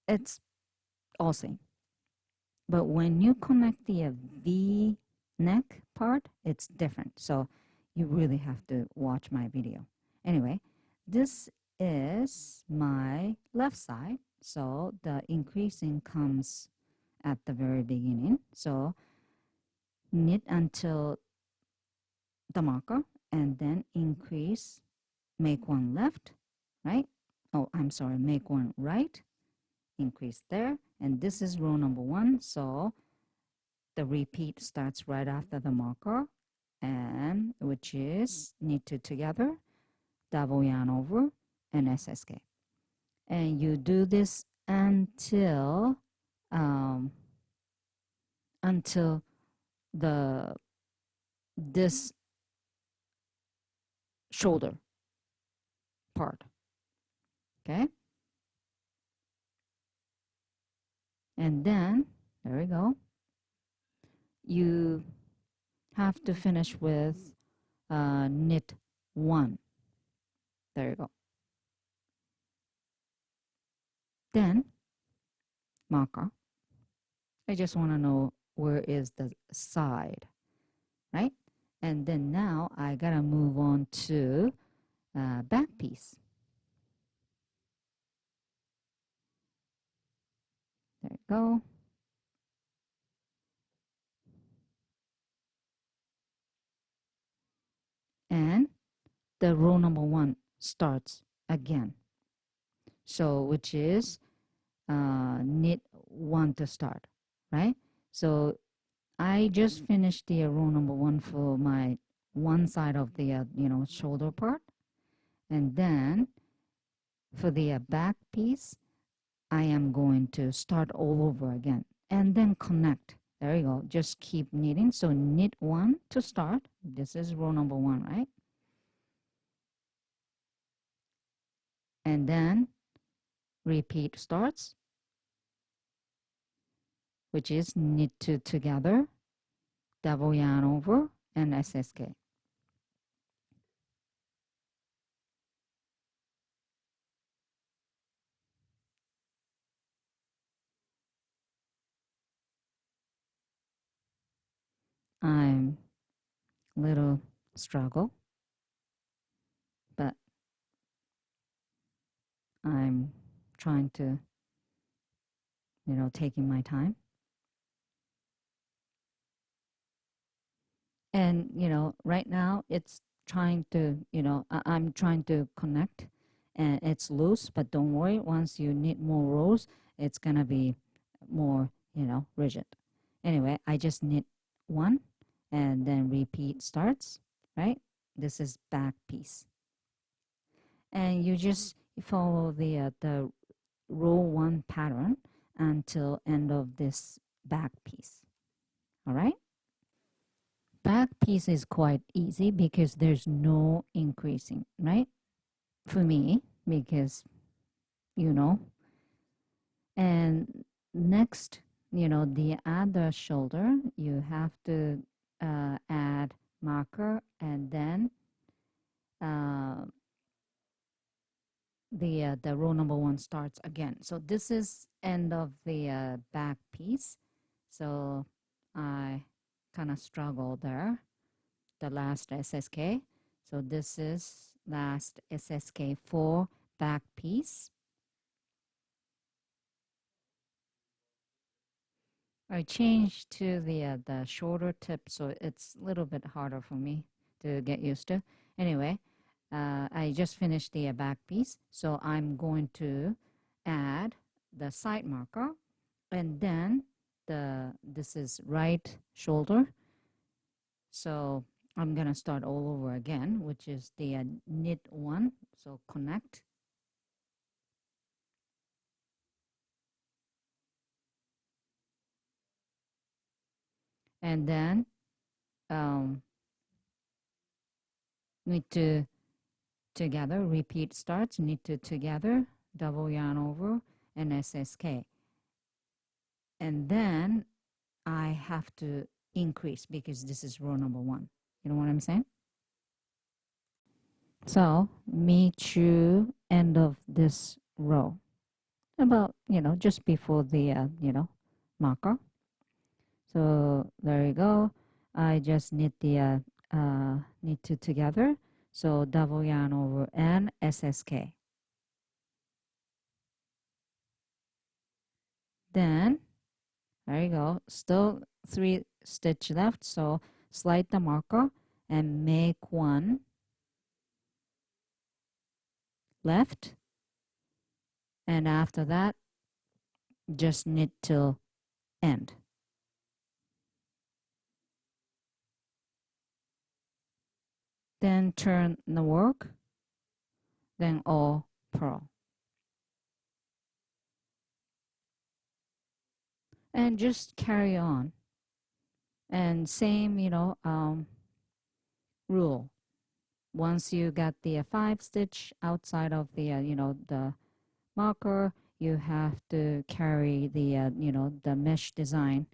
It's all same. But when you connect the V neck part, it's different. So you really have to watch my video. Anyway, this is my left side. So the increasing comes at the very beginning. So knit until the marker and then increase, make one left, right? Oh, I'm sorry, make one right, increase there. And this is row number 1. So the repeat starts right after the marker, and which is knit two together, double yarn over, and SSK. And you do this until the this shoulder part. Okay. And then there we go. You have to finish with knit 1. There you go. Then marker. I just want to know where is the side, right? And then now I gotta move on to back piece. There you go. And the row number 1 starts again. So which is knit 1 to start, right? So I just finished the row number 1 for my one side of the shoulder part, and then for the back piece I am going to start all over again and then connect. There you go. Just keep knitting. So knit 1 to start. This is row number 1, right? And then repeat starts, which is knit 2 together, double yarn over, and SSK. I'm a little struggle, but I'm trying to, taking my time. And, right now it's trying to, I'm trying to connect and it's loose, but don't worry, once you knit more rows, it's going to be more, rigid. Anyway, I just knit 1 and then repeat starts, right? This is back piece. And you just follow the row 1 pattern until end of this back piece. All right? Back piece is quite easy because there's no increasing, right? For me, because, you know, And next, the other shoulder, you have to add marker, and then uh, the row number one starts again. So this is end of the back piece. So I kind of struggle there, the last SSK. So this is last SSK for back piece. I changed to the shorter tip, so it's a little bit harder for me to get used to. Anyway, I just finished the back piece, so I'm going to add the side marker, and then this is right shoulder. So I'm gonna start all over again, which is the knit one. So connect, and then um, need to together, repeat starts, knit to together, double yarn over, and SSK. And then I have to increase because this is row number one. You know what I'm saying? So meet you end of this row, about, just before the, marker. So there you go. I just knit the knit two together. So double yarn over and SSK. Then there you go. Still 3 stitch left. So slide the marker and make one left. And after that, just knit till end. Then turn the work. Then all purl. And just carry on. And same, rule. Once you got the 5 stitch outside of the, the marker, you have to carry the, the mesh design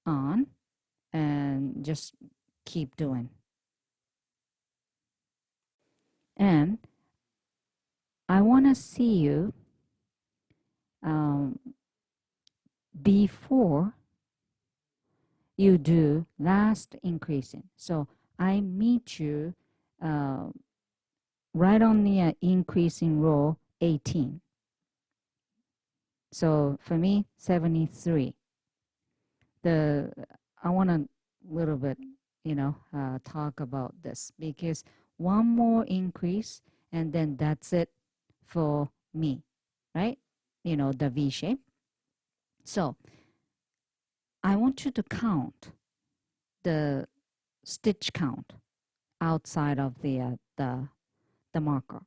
on and just keep doing. And I want to see you before you do last increasing. So I meet you uh, right on the increasing row 18. So for me, 73. I want a little bit, talk about this, because one more increase and then that's it for me, right? The V shape. So I want you to count the stitch count outside of the marker.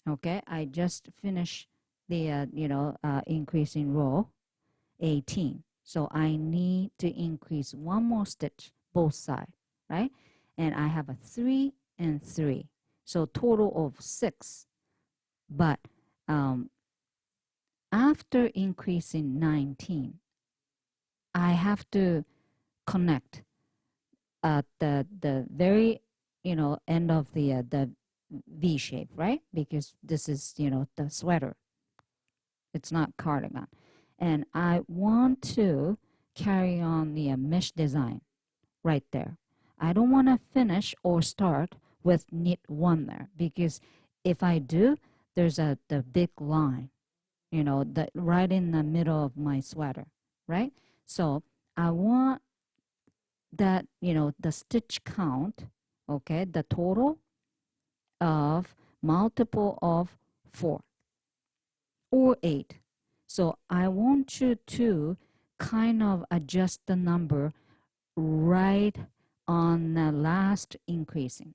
Okay, I just finished the increasing row 18. So I need to increase one more stitch both sides, right? And I have a 3 and 3. So total of 6. But after increasing 19, I have to connect at the very, end of the V shape, right? Because this is, the sweater. It's not cardigan. And I want to carry on the mesh design right there. I don't want to finish or start with knit one there, because if I do, there's the big line, right in the middle of my sweater, right? So I want that, the stitch count, okay, the total of multiple of 4 or 8. So I want you to kind of adjust the number right on the last increasing.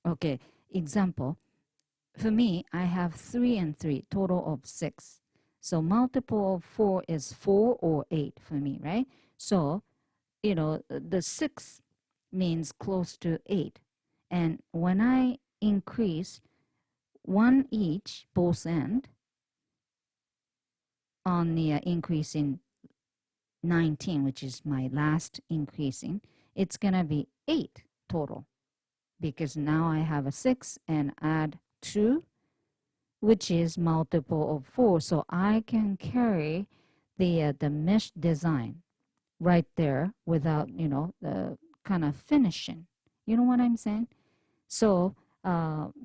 Okay, example, for me, I have 3 and 3, total of 6. So multiple of 4 is 4 or 8 for me, right? So, the 6 means close to 8. And when I increase one each, both end, on the increasing 19, which is my last increasing, it's going to be 8 total because now I have a 6 and add 2, which is multiple of 4. So I can carry the mesh design right there without, the kind of finishing. You know what I'm saying? So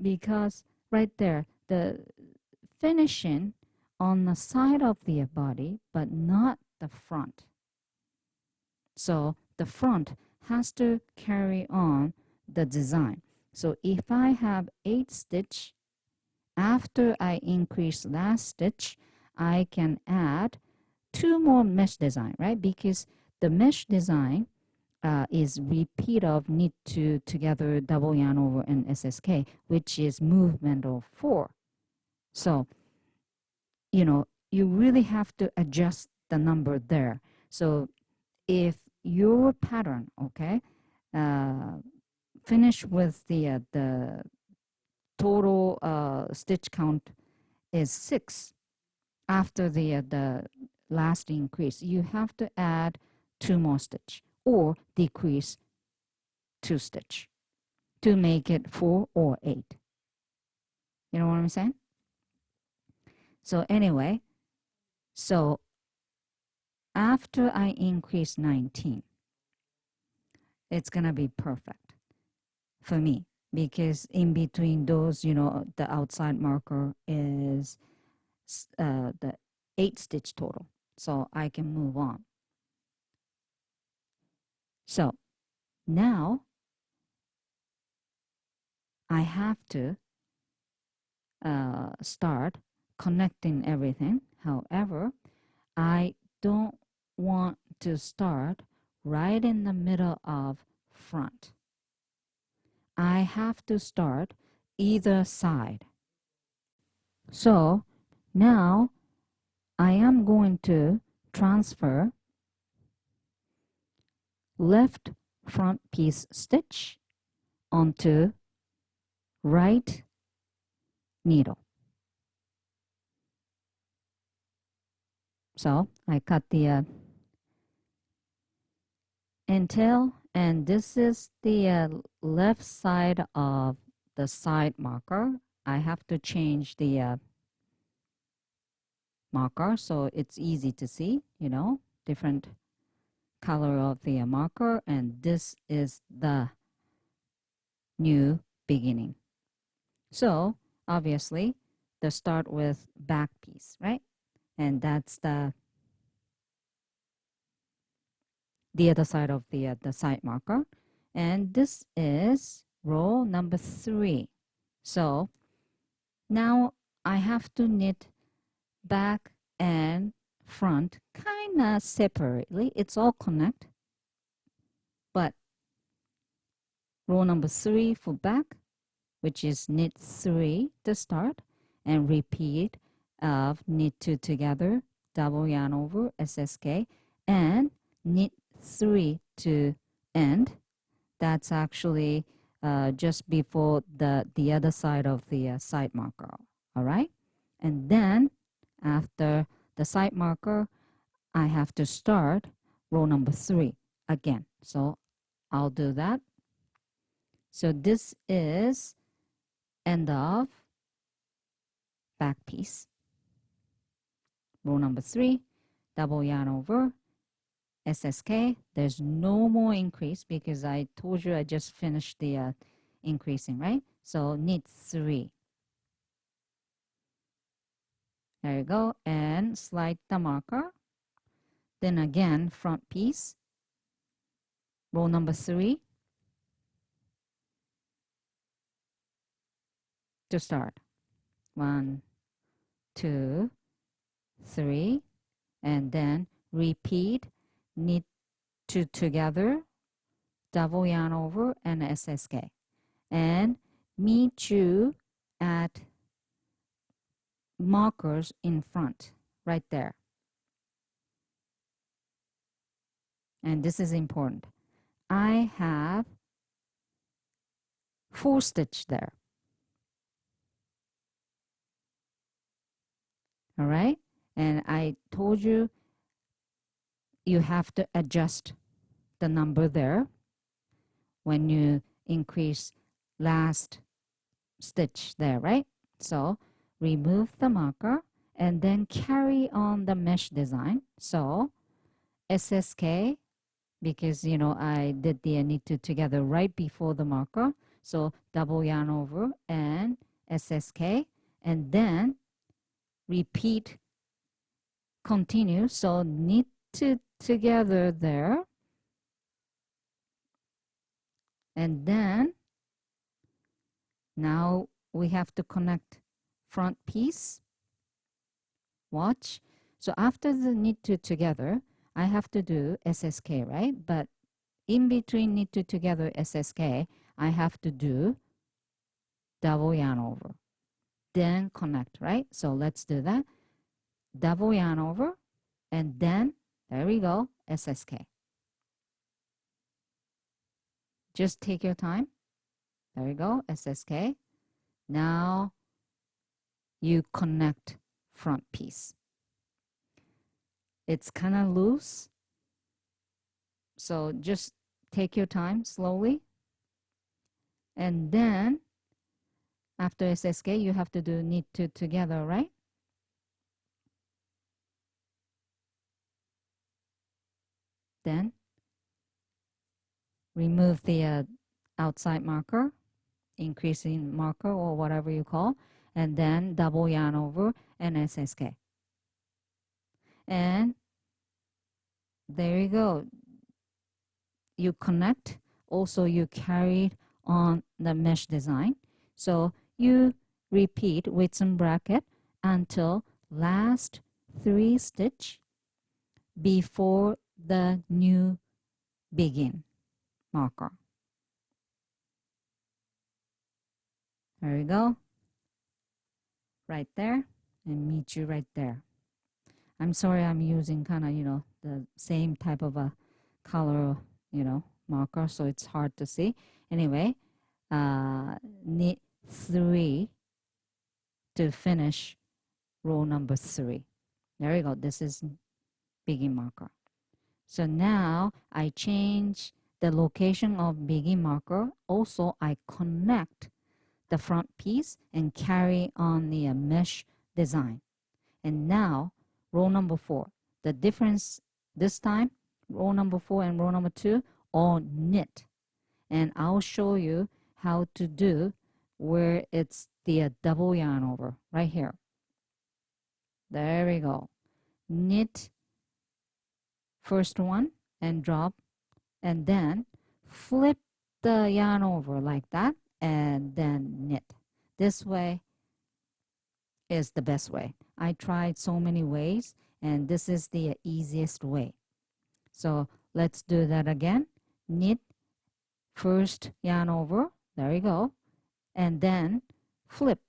because right there, the finishing on the side of the body, but not the front. So the front has to carry on the design. So if I have 8 stitch, after I increase last stitch, I can add 2 more mesh design, right? Because the mesh design is repeat of knit 2 together, double yarn over, and SSK, which is movement of 4. So, you really have to adjust the number there. So if your pattern, okay, finish with the total stitch count is 6 after the last increase, you have to add 2 more stitch or decrease 2 stitch to make it 4 or 8. You know what I'm saying? So anyway, so after I increase 19, it's going to be perfect for me because in between those, the outside marker is the 8 stitch total. So I can move on. So now I have to start connecting everything. However, I don't want to start right in the middle of front. I have to start either side. So now I am going to transfer left front piece stitch onto right needle. So I cut the entail, and this is the left side of the side marker. I have to change the marker so it's easy to see, different color of the marker, and this is the new beginning. So obviously the start with back piece, right? And that's the other side of the side marker. And this is row number 3. So now I have to knit back and front kind of separately. It's all connect, but row number 3 for back, which is knit 3 to start, and repeat of knit 2 together, double yarn over, SSK, and knit 3 to end. That's actually just before the other side of the side marker. All right, and then after the side marker, I have to start row number 3 again. So I'll do that. So this is end of back piece. Row number 3, double yarn over, SSK. There's no more increase because I told you I just finished the increasing, right? So knit 3. There you go. And slide the marker. Then again, front piece. Row number 3 to start. 1, 2, 3. And then repeat, knit 2 together, double yarn over, and SSK. And meet you at markers in front, right there. And this is important. I have 4 stitch there. All right. And I told you you have to adjust the number there when you increase last stitch there, right? So remove the marker and then carry on the mesh design. So SSK, because I did the knit two together right before the marker. So double yarn over and SSK, and then repeat, continue. So knit two together there, and then now we have to connect front piece. Watch. So after the knit two together, I have to do SSK, right? But in between knit two together SSK, I have to do double yarn over, then connect, right? So let's do that. Double yarn over, and then there we go, SSK. Just take your time. There you go, SSK. Now you connect front piece. It's kind of loose, so just take your time slowly. And then after SSK, you have to do knit two together, right? Then remove the outside marker, increasing marker or whatever you call, and then double yarn over and SSK. And there you go. You connect. Also, you carried on the mesh design. So you repeat with some bracket until last 3 stitch before the new begin marker. There you go. Right there, and meet you right there. I'm sorry I'm using kind of, the same type of a color, marker, so it's hard to see. Anyway, knit 3 to finish row number 3. There you go. This is begin marker. So now I change the location of begin marker. Also, I connect the front piece and carry on the mesh design. And now row number 4. The difference this time, row number 4 and row number 2, all knit. And I'll show you how to do where it's the double yarn over right here. There we go. Knit first one and drop, and then flip the yarn over like that, and then knit. This way is the best way. I tried so many ways, and this is the easiest way. So let's do that again. Knit first yarn over, there you go, and then flip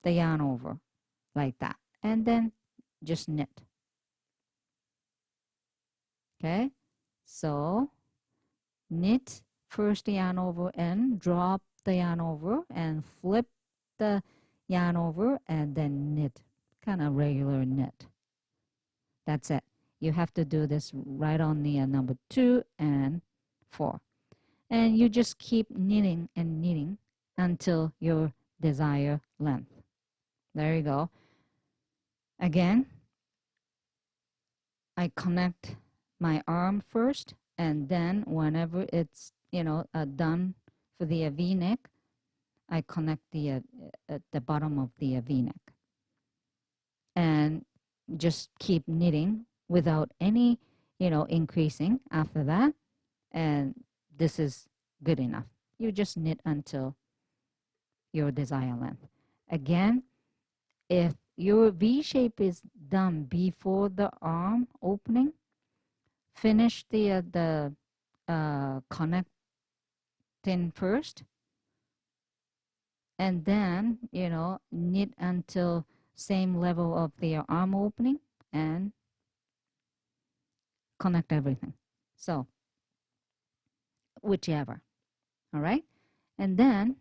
the yarn over like that, and then just knit. Okay, so knit first yarn over and drop the yarn over and flip the yarn over and then knit, kind of regular knit. That's it. You have to do this right on the number 2 and 4. And you just keep knitting and knitting until your desired length. There you go. Again, I connect my arm first, and then whenever it's done for the V-neck, I connect the bottom of the V-neck, and just keep knitting without any increasing after that, and this is good enough. You just knit until your desired length. Again, if your V shape is done before the arm opening, finish the connecting first, and then knit until same level of the arm opening and connect everything. So whichever. All right, and then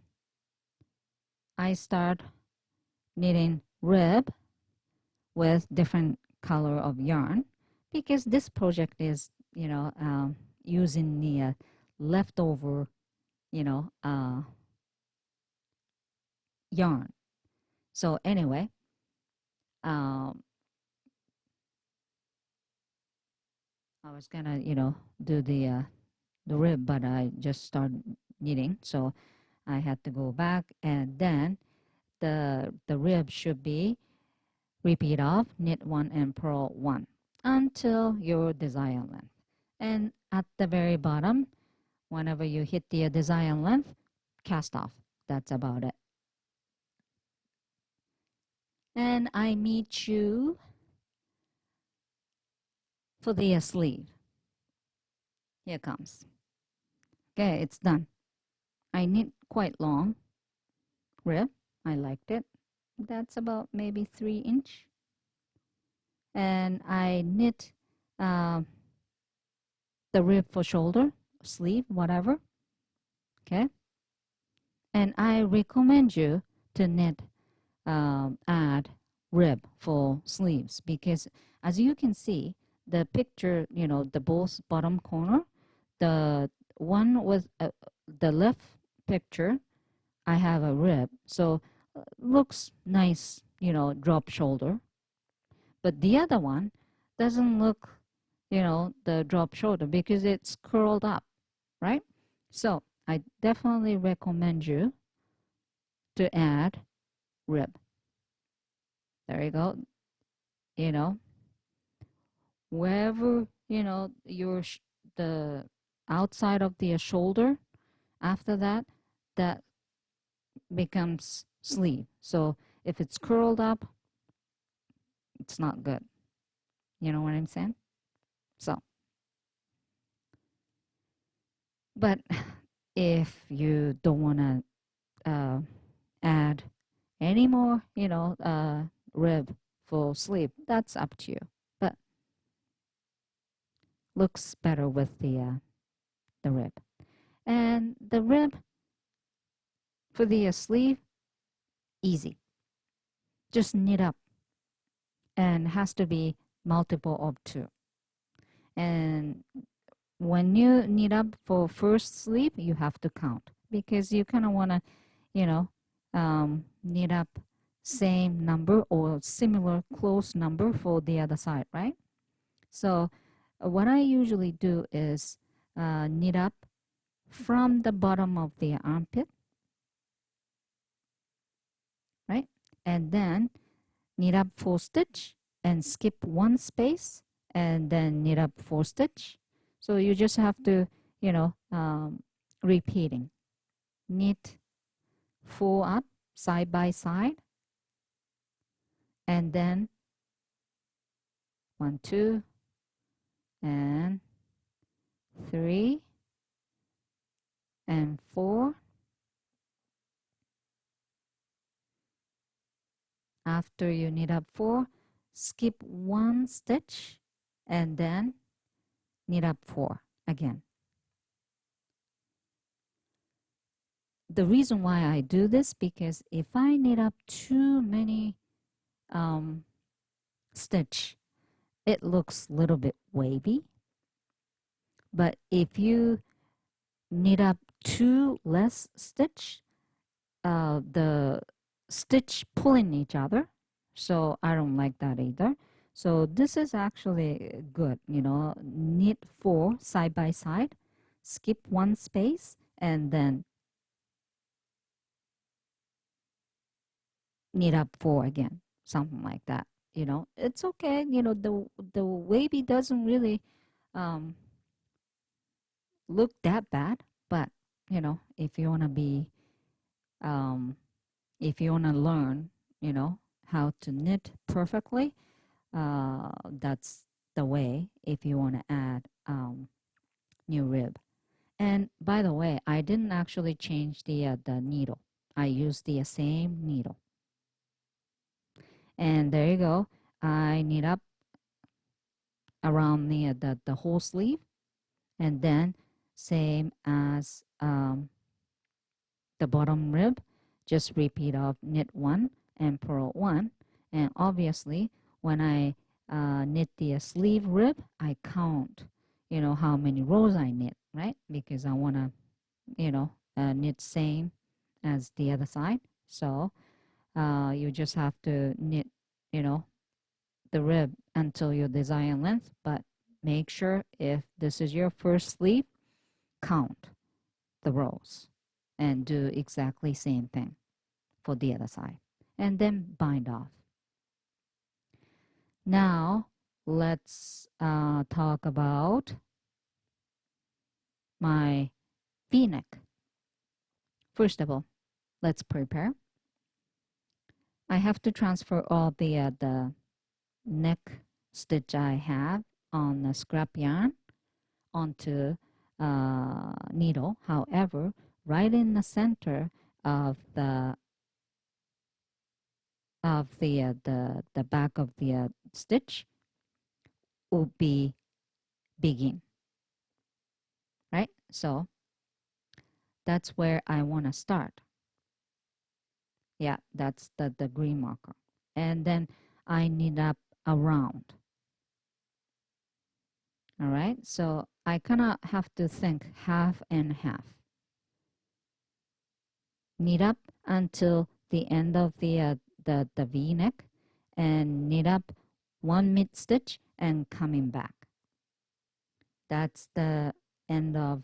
I start knitting rib with different color of yarn because this project is, using the leftover, you know, yarn. So anyway, um, I was gonna, do the rib, but I just started knitting, so I had to go back, and then the rib should be repeat of knit one and purl one until your desired length. And at the very bottom, whenever you hit the desired length, cast off. That's about it. And I meet you for the sleeve. Here comes. Okay, it's done. I knit quite long rib. I liked it. That's about maybe 3 inch. And I knit uh, the rib for shoulder, sleeve, whatever. Okay. And I recommend you to knit, add rib for sleeves because as you can see, the picture, the both bottom corner, the one with the left picture, I have a rib. So looks nice, drop shoulder. But the other one doesn't look, the drop shoulder because it's curled up, right? So I definitely recommend you to add rib. There you go. You know, wherever, your the outside of the shoulder, after that, that becomes sleeve. So if it's curled up, it's not good. You know what I'm saying? So, but if you don't want to add any more, rib for sleeve, that's up to you. But looks better with the rib. And the rib for the sleeve, easy. Just knit up and has to be multiple of 2. And when you knit up for first sleeve, you have to count because you kind of want to, knit up same number or similar close number for the other side, right? So what I usually do is knit up from the bottom of the armpit, right? And then knit up 4 stitch and skip 1 space and then knit up 4 stitch. So you just have to, repeating. Knit 4 up side by side and then 1, 2 and 3 and 4. After you knit up 4, skip 1 stitch and then knit up 4 again. The reason why I do this because if I knit up too many stitch, it looks a little bit wavy. But if you knit up 2 less stitch, the stitch pulling each other, so I don't like that either. So this is actually good, knit 4 side by side, skip 1 space and then knit up 4 again, something like that. It's okay. The wavy doesn't really look that bad, but if you want to be if you want to learn, how to knit perfectly, that's the way if you want to add new rib. And by the way, I didn't actually change the needle. I used the same needle. And there you go. I knit up around the whole sleeve, and then same as the bottom rib, just repeat of knit 1 and purl 1. And obviously when I knit the sleeve rib, I count, how many rows I knit, right? Because I want to, knit same as the other side. So you just have to knit, you know, the rib until your desired length, but make sure if this is your first sleeve, count the rows and do exactly same thing for the other side. And then bind off. Now, let's talk about my V-neck. First of all, let's prepare. I have to transfer all the neck stitch I have on the scrap yarn onto needle. However, right in the center of the back of the stitch will be begin, right? So that's where I want to start. Yeah, that's the green marker. And then I knit up around. All right, so I kind of have to think half and half. Knit up until the end of the V-neck and knit up one mid stitch and coming back. That's the end of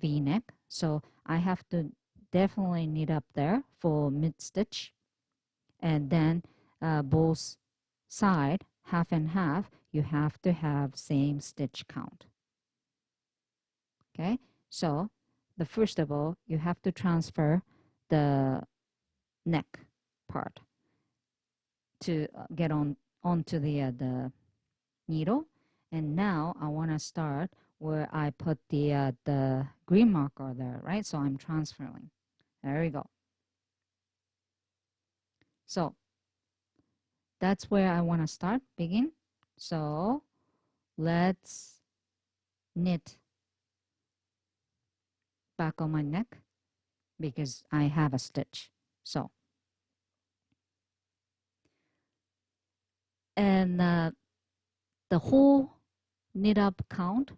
V-neck. So I have to definitely knit up there for mid stitch, and then both side half and half, you have to have same stitch count. Okay, so the first of all, you have to transfer the neck part to get onto the needle. And now I want to start where I put the green marker there, right? So I'm transferring. There we go. So that's where I want to start, begin. So let's knit back on my neck because I have a stitch. So, and the whole knit up count,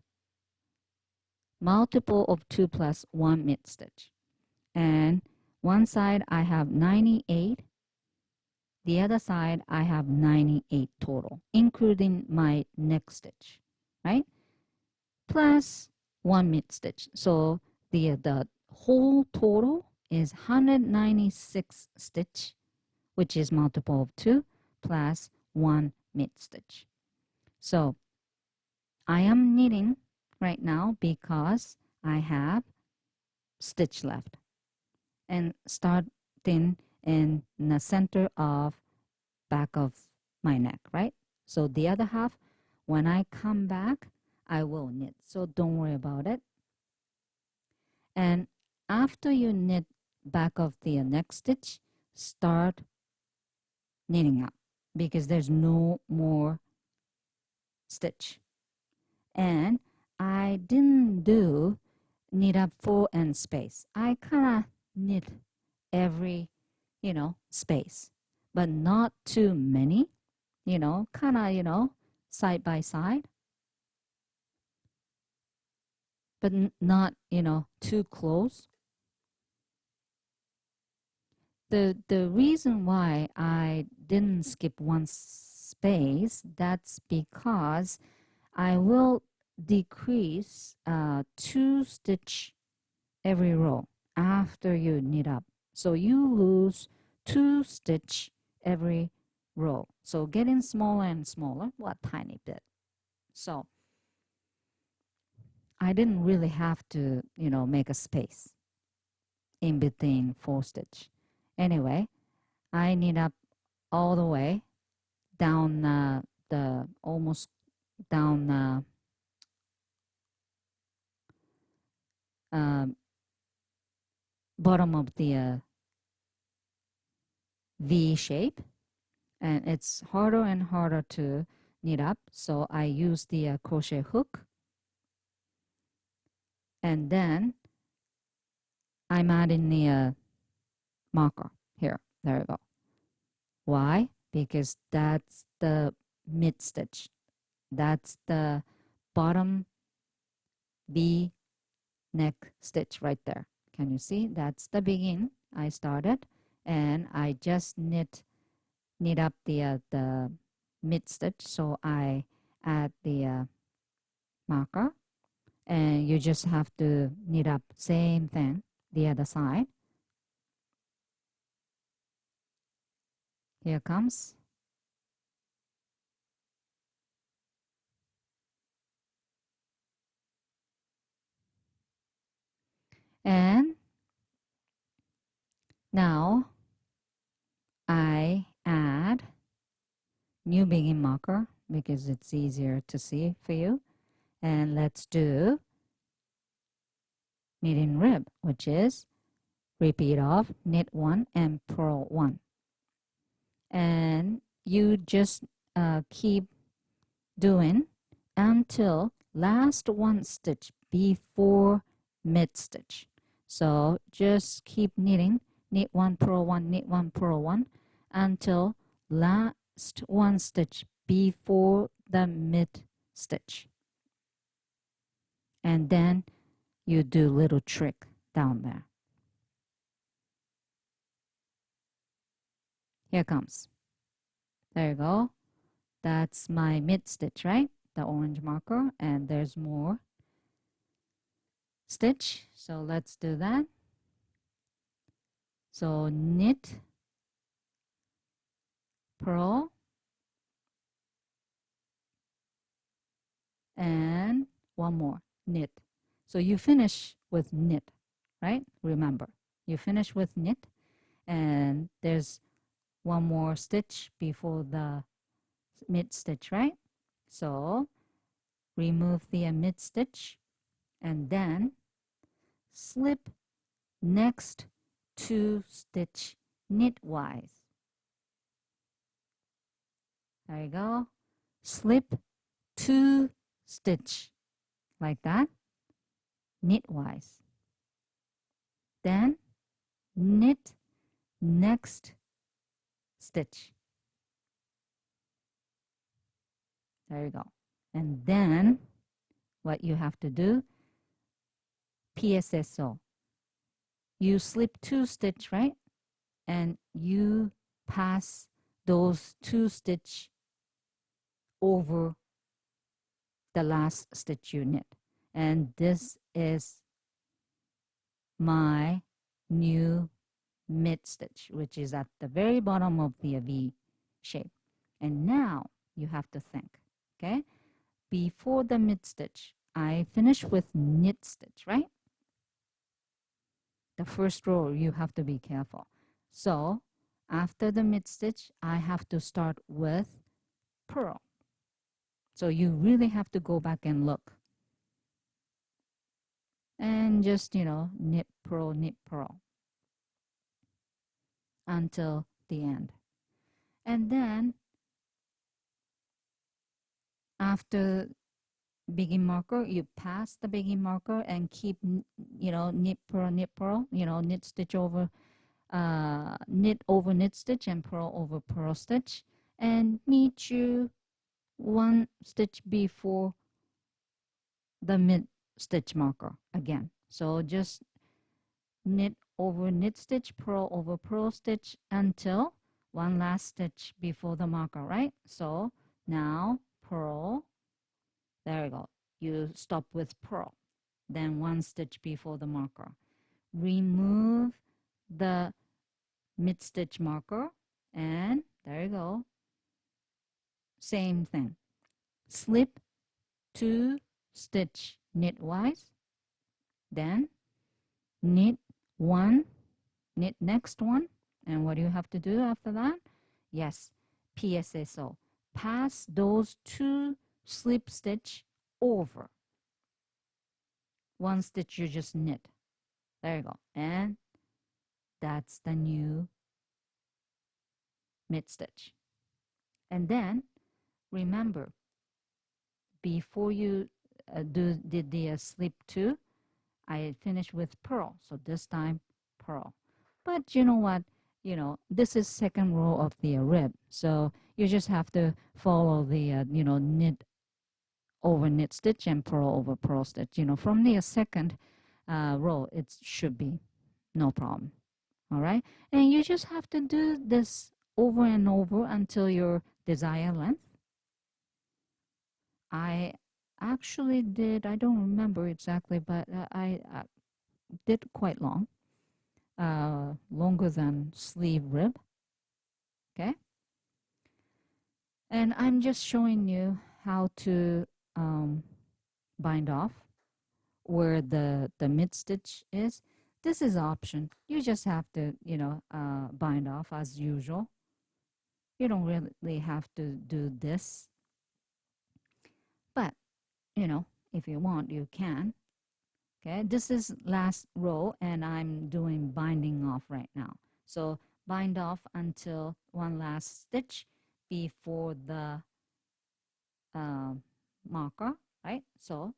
multiple of 2 plus 1 mid stitch. And one side I have 98, the other side I have 98 total, including my neck stitch, right? Plus 1 mid stitch. So the whole total is 196 stitch, which is multiple of 2 plus 1 mid stitch. So I am knitting right now because I have stitch left and starting in the center of back of my neck, right? So the other half, when I come back, I will knit. So don't worry about it. And after you knit back of the neck stitch, start knitting up because there's no more stitch. And I didn't do knit up full end space. I kind of knit every, space, but not too many, kind of, side by side, but not, too close. The reason why I didn't skip one space, that's because I will decrease 2 stitch every row after you knit up. So you lose 2 stitch every row. So getting smaller and smaller, well, a tiny bit. So I didn't really have to, make a space in between 4 stitch. Anyway, I knit up all the way down the almost down bottom of the V shape, and it's harder and harder to knit up. So I use the crochet hook, and then I'm adding the marker here. There we go. Why? Because that's the mid stitch. That's the bottom V neck stitch right there. Can you see? That's the begin. I started and I just knit up the mid stitch. So I add the marker, and you just have to knit up same thing the other side. Here comes. And now I add new begin marker because it's easier to see for you. And let's do knitting rib, which is repeat of knit 1 and purl 1. And you just keep doing until last one stitch before mid stitch. So just keep knitting, knit 1, purl 1, knit 1, purl 1 until last one stitch before the mid stitch. And then you do little trick down there. Here comes. There you go. That's my mid stitch, right? The orange marker, and there's more stitch. So let's do that. So knit, purl, and one more, knit. So you finish with knit, right? Remember, you finish with knit, and there's one more stitch before the mid stitch, right? So remove the mid stitch and then slip next 2 stitch knitwise. There you go. Slip 2 stitch like that, knitwise. Then knit next stitch. There you go. And then what you have to do, PSSO. You slip 2 stitch, right? And you pass those 2 stitch over the last stitch you knit. And this is my new mid stitch, which is at the very bottom of the V shape. And now you have to think, okay? Before the mid stitch, I finish with knit stitch, right? The first row, you have to be careful. So after the mid stitch, I have to start with purl. So you really have to go back and look. And just, knit, purl, until the end. And then after begin marker, you pass the begin marker and keep, knit, purl, knit stitch over, knit over knit stitch and purl over purl stitch, and meet you 1 stitch before the mid stitch marker again. So just knit over knit stitch, purl over purl stitch until 1 last stitch before the marker, right? So now purl, there you go. You stop with purl, then 1 stitch before the marker. Remove the mid stitch marker, and there you go. Same thing. Slip 2 stitch knitwise, then knit 1, knit next one, and what do you have to do after that? Yes, PSSO. Pass those 2 slip stitch over. 1 stitch you just knit. There you go. And that's the new mid stitch. And then remember, before you did the slip 2, I finished with purl. So this time purl. But you know what? this is second row of the rib. So you just have to follow the, knit over knit stitch and purl over purl stitch. From the second row, it should be no problem. All right. And you just have to do this over and over until your desired length. I actually did, I don't remember exactly, but I did quite long, longer than sleeve rib. Okay. And I'm just showing you how to bind off where the mid stitch is. This is option. You just have to, bind off as usual. You don't really have to do this. But, if you want, you can. Okay, this is last row and I'm doing binding off right now. So bind off until one last stitch before the marker, right? So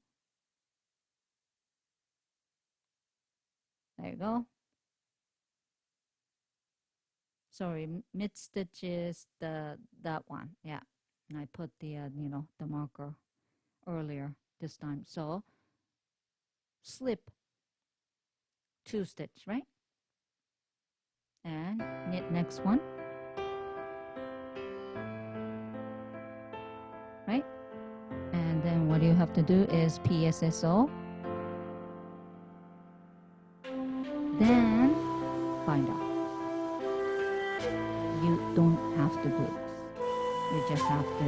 there you go. Sorry, mid stitch is that one. Yeah, and I put the the marker earlier this time. So slip 2 stitch, right? And knit next one, right? And then what you have to do is PSSO, then bind off. You don't have to do this. You just have to,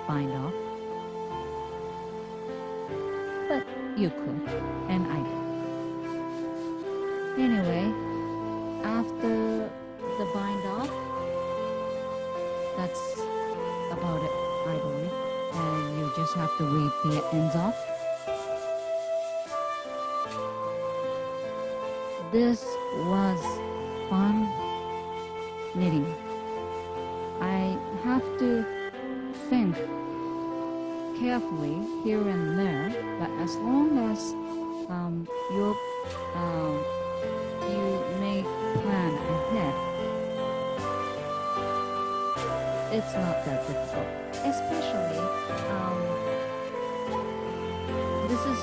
bind off. But you could, and I did. Anyway, after the bind off, that's about it, I believe. And you just have to read the ends off. This was fun knitting. I have to think carefully here and there, but as long as you make plan ahead, it's not that difficult. Especially this is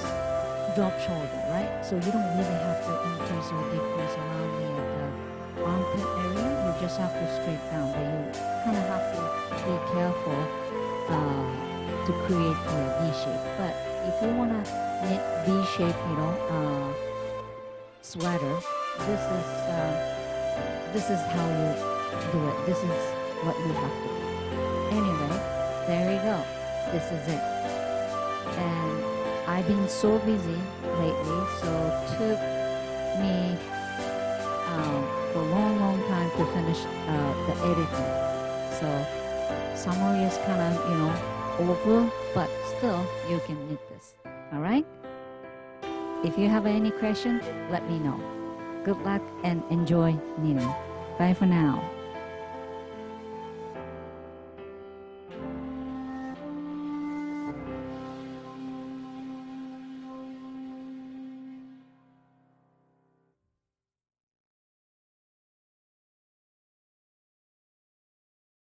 drop shoulder, right? So you don't really have to increase or decrease around the armpit area. You just have to straight down, but you kind of have to be careful to create a V shape. But if you want to knit V shape, sweater, this is how you do it. This is what you have to do. Anyway, there you go. This is it. And I've been so busy lately, so it took me for a long time to finish the editing. So summer is kind of, over, but still you can knit this. All right? If you have any question, let me know. Good luck and enjoy knitting. Bye for now.